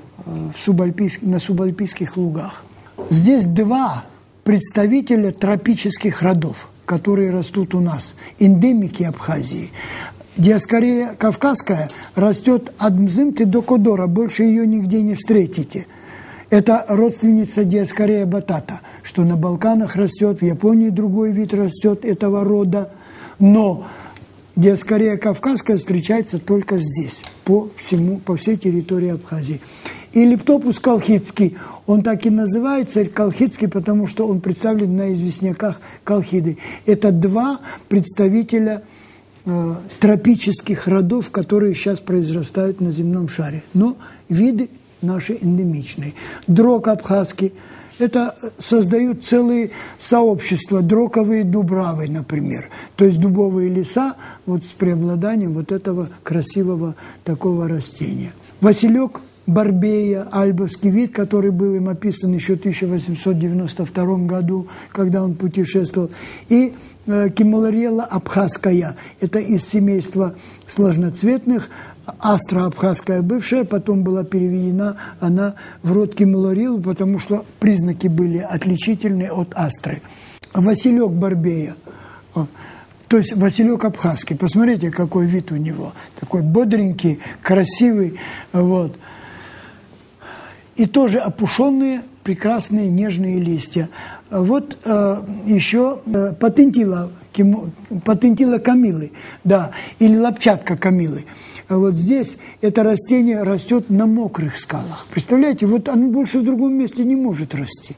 субальпийских лугах. Здесь два представителя тропических родов, которые растут у нас, эндемики Абхазии. Диаскорея кавказская растет от Мзымты до Кодора, больше ее нигде не встретите. Это родственница Диаскорея батата, что на Балканах растет, в Японии другой вид растет этого рода, но Диаскорея кавказская встречается только здесь, по всей территории Абхазии. И Лептопус колхидский, он так и называется колхидский, потому что он представлен на известняках колхиды. Это два представителя тропических родов, которые сейчас произрастают на земном шаре. Но виды наши эндемичные. Дрог абхазский, это создают целые сообщества, дроковые дубравы, например. То есть дубовые леса вот с преобладанием вот этого красивого такого растения. Василек барбея, альбовский вид, который был им описан еще в 1892 году, когда он путешествовал. И кималариела абхазская, это из семейства сложноцветных, астра абхазская бывшая, потом была переведена она в род кималарил, потому что признаки были отличительные от астры. Василек барбея, то есть василек абхазский, посмотрите, какой вид у него, такой бодренький, красивый, вот. И тоже опушенные, прекрасные, нежные листья. Вот еще патентила камилы, да, или лапчатка камилы. Вот здесь это растение растет на мокрых скалах. Представляете, вот оно больше в другом месте не может расти.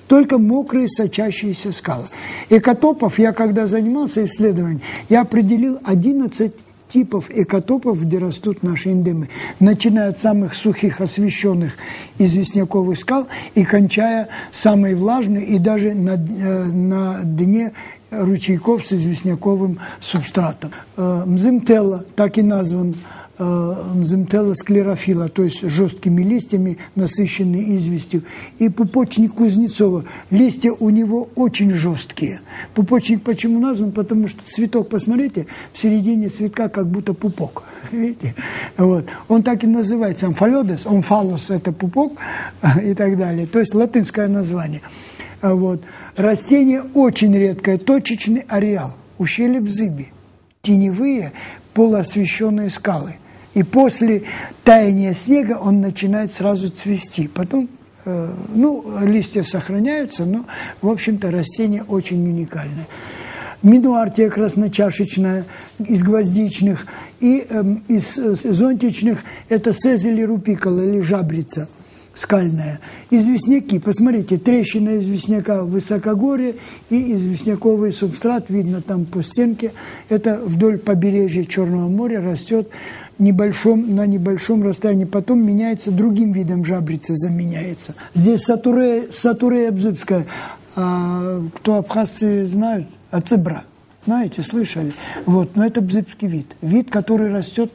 Только мокрые сочащиеся скалы. Экотопов, я когда занимался исследованием, я определил 11 типов экотопов, где растут наши эндемы, начиная от самых сухих, освещенных известняковых скал и кончая самой влажной и даже на дне ручейков с известняковым субстратом. Мзымтелла, так и назван, Мзымтелла склерофила, то есть жесткими листьями, насыщенные известью. И пупочник Кузнецова. Листья у него очень жесткие. Пупочник почему назван? Потому что цветок, посмотрите, в середине цветка как будто пупок. Видите? Вот. Он так и называется. Амфалодес, омфалос – это пупок и так далее. То есть латинское название. Вот. Растение очень редкое, точечный ареал, ущелье Бзыби. Теневые полуосвещенные скалы. И после таяния снега он начинает сразу цвести. Потом, листья сохраняются, но, в общем-то, растение очень уникальное. Минуартия красночашечная из гвоздичных и из зонтичных это Сезели рупикола или жабрица скальная. Известняки, посмотрите, трещина известняка в высокогорье и известняковый субстрат, видно там по стенке, это вдоль побережья Черного моря растет на небольшом расстоянии, потом меняется другим видом жабрицы, заменяется. Здесь сатурея бзыбская, кто абхазцы знают, ацебра, знаете, слышали? Вот, но это бзыбский вид, который растет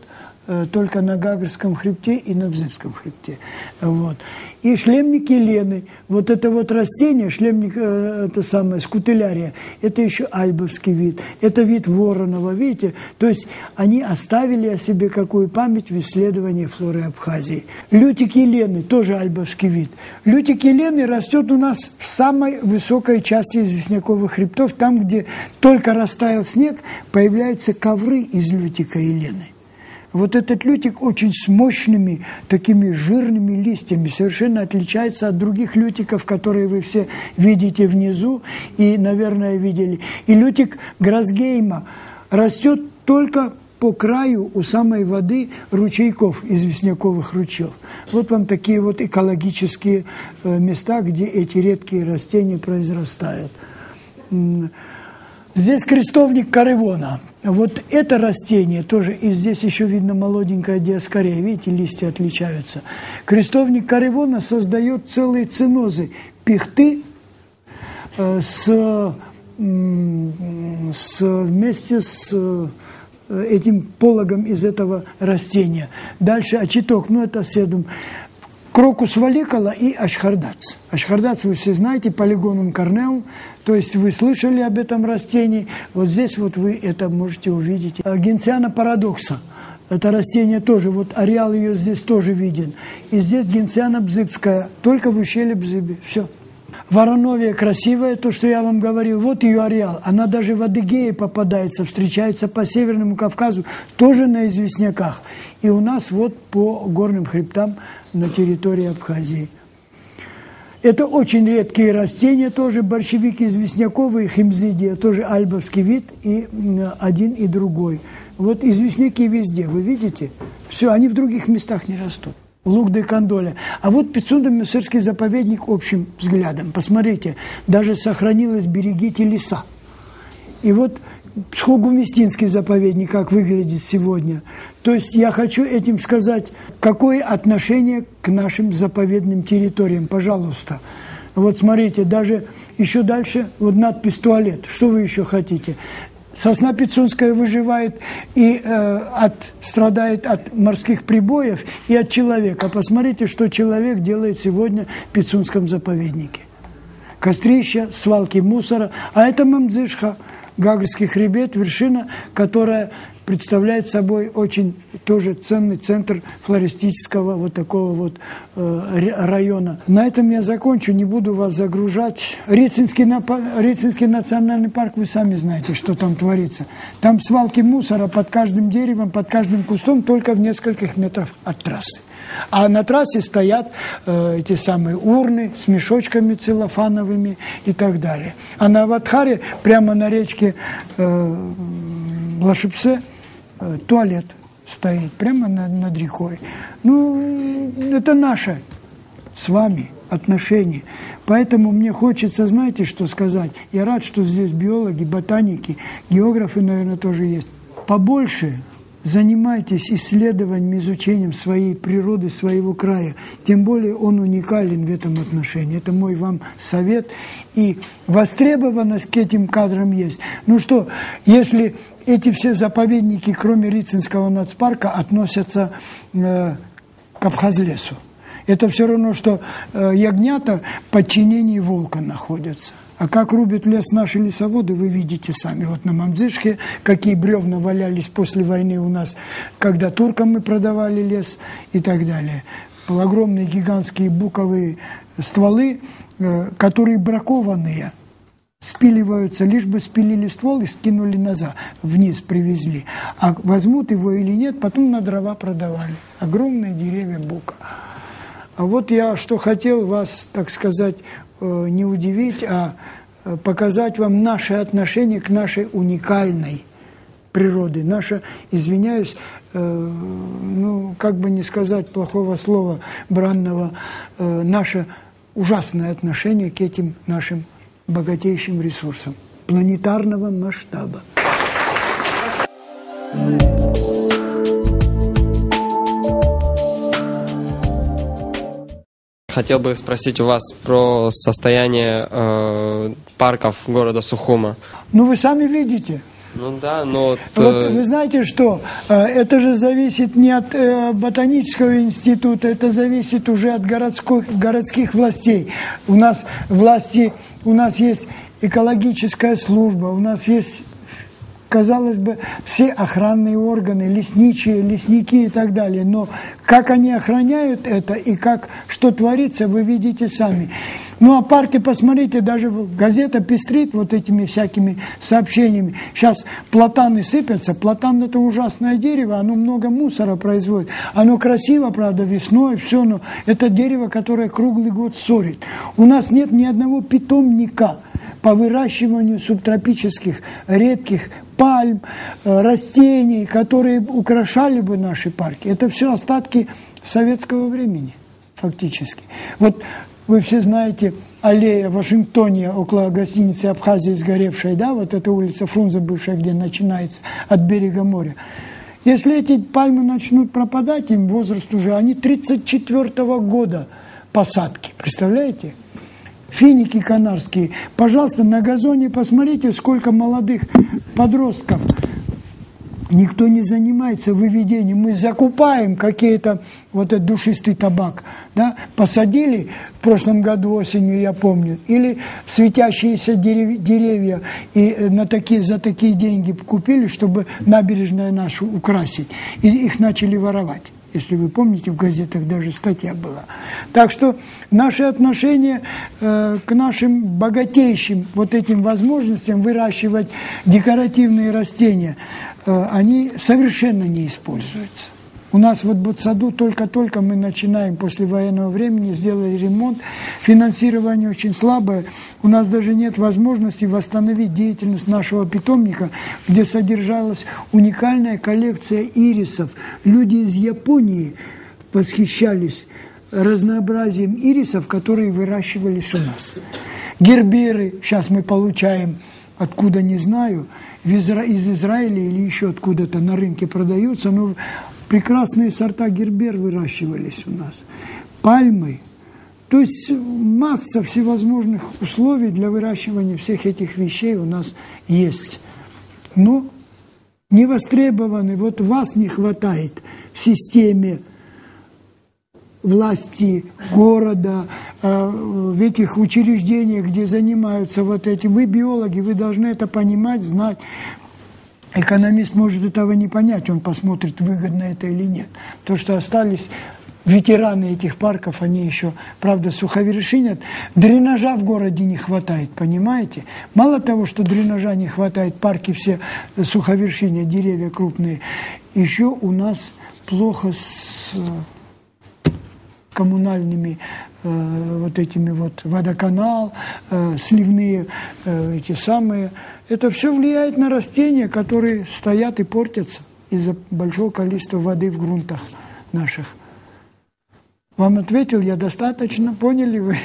только на Гагарском хребте и на Бзыбском хребте. Вот. И шлемники лены, вот это вот растение, шлемник, это самое, скутелярия, это еще альбовский вид, это вид Воронова, видите? То есть они оставили о себе какую память в исследовании флоры Абхазии. Лютики лены, тоже альбовский вид. Лютики лены растет у нас в самой высокой части известняковых хребтов, там, где только растаял снег, появляются ковры из лютика и лены. Вот этот лютик очень с мощными, такими жирными листьями, совершенно отличается от других лютиков, которые вы все видите внизу и, наверное, видели. И лютик Грасгейма растет только по краю у самой воды ручейков, известняковых ручьев. Вот вам такие вот экологические места, где эти редкие растения произрастают. Здесь крестовник Каревона. Вот это растение тоже, и здесь еще видно молоденькая диаскорея, видите, листья отличаются. Крестовник Каревона создает целые цинозы пихты вместе с этим пологом из этого растения. Дальше очиток, ну это седум. Крокус валикола и ашхардац. Ашхардац вы все знаете, полигонум корнеум, то есть вы слышали об этом растении. Вот здесь вот вы это можете увидеть. Генциана парадокса. Это растение тоже, вот ареал ее здесь тоже виден. И здесь генциана бзыбская, только в ущелье Бзыбы. Все. Вороновия красивая, то, что я вам говорил, вот ее ареал. Она даже в Адыгее попадается, встречается по Северному Кавказу, тоже на известняках. И у нас вот по горным хребтам на территории Абхазии. Это очень редкие растения, тоже борщевик известняковый, химзидия, тоже альбовский вид, и один и другой. Вот известняки везде, вы видите? Все, они в других местах не растут. Лук де Кандоля. А вот Пицундо-Мюссырский заповедник общим взглядом. Посмотрите, даже сохранилось «Берегите леса». И вот Псхогумистинский заповедник, как выглядит сегодня. То есть я хочу этим сказать, какое отношение к нашим заповедным территориям. Пожалуйста. Вот смотрите, даже еще дальше, вот надпись «Туалет». Что вы еще хотите? Сосна пицунская выживает и страдает от морских прибоев и от человека. Посмотрите, что человек делает сегодня в Пицунском заповеднике. Кострища, свалки мусора. А это Мамдзышха, Гагарский хребет, вершина, которая представляет собой очень тоже ценный центр флористического вот такого вот района. На этом я закончу, не буду вас загружать. Рицинский национальный парк, вы сами знаете, что там творится. Там свалки мусора под каждым деревом, под каждым кустом, только в нескольких метрах от трассы. А на трассе стоят эти самые урны с мешочками целлофановыми и так далее. А на Аватхаре, прямо на речке Лашипсе, туалет стоит, прямо над рекой. Ну, это наше с вами отношение. Поэтому мне хочется, знаете, что сказать? Я рад, что здесь биологи, ботаники, географы, наверное, тоже есть. Побольше занимайтесь исследованием, изучением своей природы, своего края. Тем более он уникален в этом отношении. Это мой вам совет. И востребованность к этим кадрам есть. Ну что, если эти все заповедники, кроме Рицинского нацпарка, относятся к Абхазлесу, это все равно, что ягнята в подчинении волка находятся. А как рубят лес наши лесоводы, вы видите сами. Вот на Мамдзышке какие бревна валялись после войны у нас, когда туркам мы продавали лес и так далее. Огромные гигантские буковые стволы, которые бракованные, спиливаются, лишь бы спилили ствол и скинули назад, вниз привезли. А возьмут его или нет, потом на дрова продавали. Огромные деревья бука. А вот я что хотел вас, так сказать, не удивить, а показать вам наше отношение к нашей уникальной природе. Наше, извиняюсь, ну, как бы не сказать плохого слова, бранного, наше ужасное отношение к этим нашим богатейшим ресурсам планетарного масштаба. Хотел бы спросить у вас про состояние парков города Сухума. Ну, вы сами видите. Ну да, но... Вот вы знаете что, это же зависит не от ботанического института, это зависит уже от городских властей. У нас власти, у нас есть экологическая служба, у нас есть, казалось бы, все охранные органы, лесничие, лесники и так далее. Но как они охраняют это и как, что творится, вы видите сами. Ну, а парки, посмотрите, даже газета пестрит вот этими всякими сообщениями. Сейчас платаны сыпятся. Платан – это ужасное дерево, оно много мусора производит. Оно красиво, правда, весной, все, но это дерево, которое круглый год ссорит. У нас нет ни одного питомника по выращиванию субтропических редких пальм, растений, которые украшали бы наши парки. Это все остатки советского времени, фактически. Вот вы все знаете аллея Вашингтония около гостиницы Абхазия сгоревшая, да, вот эта улица Фрунзе бывшая, где начинается от берега моря. Если эти пальмы начнут пропадать, им возраст уже, они 34-го года посадки, представляете? Финики канарские. Пожалуйста, на газоне посмотрите, сколько молодых подростков Никто не занимается выведением. Мы закупаем какие-то, вот этот душистый табак, да, посадили в прошлом году осенью, я помню, или светящиеся деревья и за такие деньги купили, чтобы набережную нашу украсить. И их начали воровать. Если вы помните, в газетах даже статья была. Так что наши отношения к нашим богатейшим вот этим возможностям выращивать декоративные растения, они совершенно не используются. У нас вот в саду только-только мы начинаем после военного времени, сделали ремонт, финансирование очень слабое, у нас даже нет возможности восстановить деятельность нашего питомника, где содержалась уникальная коллекция ирисов. Люди из Японии восхищались разнообразием ирисов, которые выращивались у нас. Герберы сейчас мы получаем, откуда не знаю, из Израиля или еще откуда-то на рынке продаются, но прекрасные сорта гербер выращивались у нас. Пальмы. То есть масса всевозможных условий для выращивания всех этих вещей у нас есть. Но не востребованы. Вот вас не хватает в системе власти города, в этих учреждениях, где занимаются вот этим. Вы биологи, вы должны это понимать, знать. Экономист может этого не понять, он посмотрит, выгодно это или нет. То, что остались ветераны этих парков, они еще, правда, суховершинят. Дренажа в городе не хватает, понимаете? Мало того, что дренажа не хватает, парки все суховершинят, деревья крупные, еще у нас плохо с коммунальными вот этими вот водоканал, сливные эти самые. Это все влияет на растения, которые стоят и портятся из-за большого количества воды в грунтах наших. Вам ответил я достаточно, поняли вы?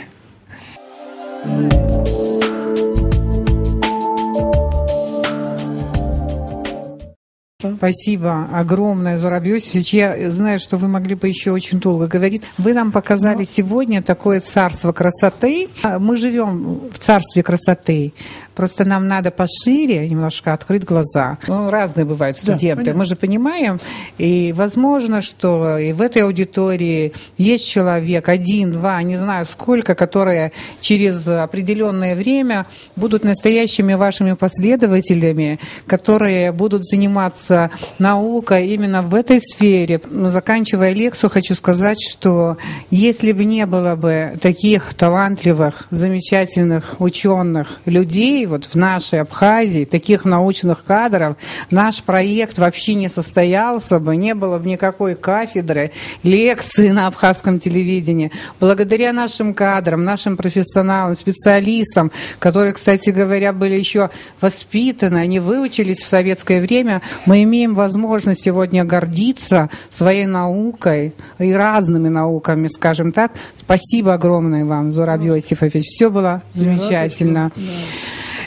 Спасибо огромное, Зураб Иосифович. Я знаю, что вы могли бы еще очень долго говорить. Вы нам показали сегодня такое царство красоты. Мы живем в царстве красоты. Просто нам надо пошире немножко открыть глаза. Ну, разные бывают студенты, да, мы же понимаем. И возможно, что и в этой аудитории есть человек, 1, 2, не знаю сколько, которые через определенное время будут настоящими вашими последователями, которые будут заниматься наукой именно в этой сфере. Но заканчивая лекцию, хочу сказать, что если бы не было бы таких талантливых, замечательных ученых людей, вот в нашей Абхазии, таких научных кадров, наш проект вообще не состоялся бы, не было бы никакой кафедры, лекции на абхазском телевидении. Благодаря нашим кадрам, нашим профессионалам, специалистам, которые, кстати говоря, были еще воспитаны, они выучились в советское время, мы имеем возможность сегодня гордиться своей наукой и разными науками, скажем так. Спасибо огромное вам, Зураб Иосифович. Все было замечательно.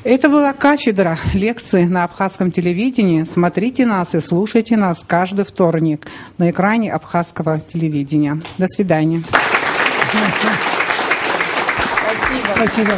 Это была кафедра лекции на абхазском телевидении. Смотрите нас и слушайте нас каждый вторник на экране абхазского телевидения. До свидания. Спасибо.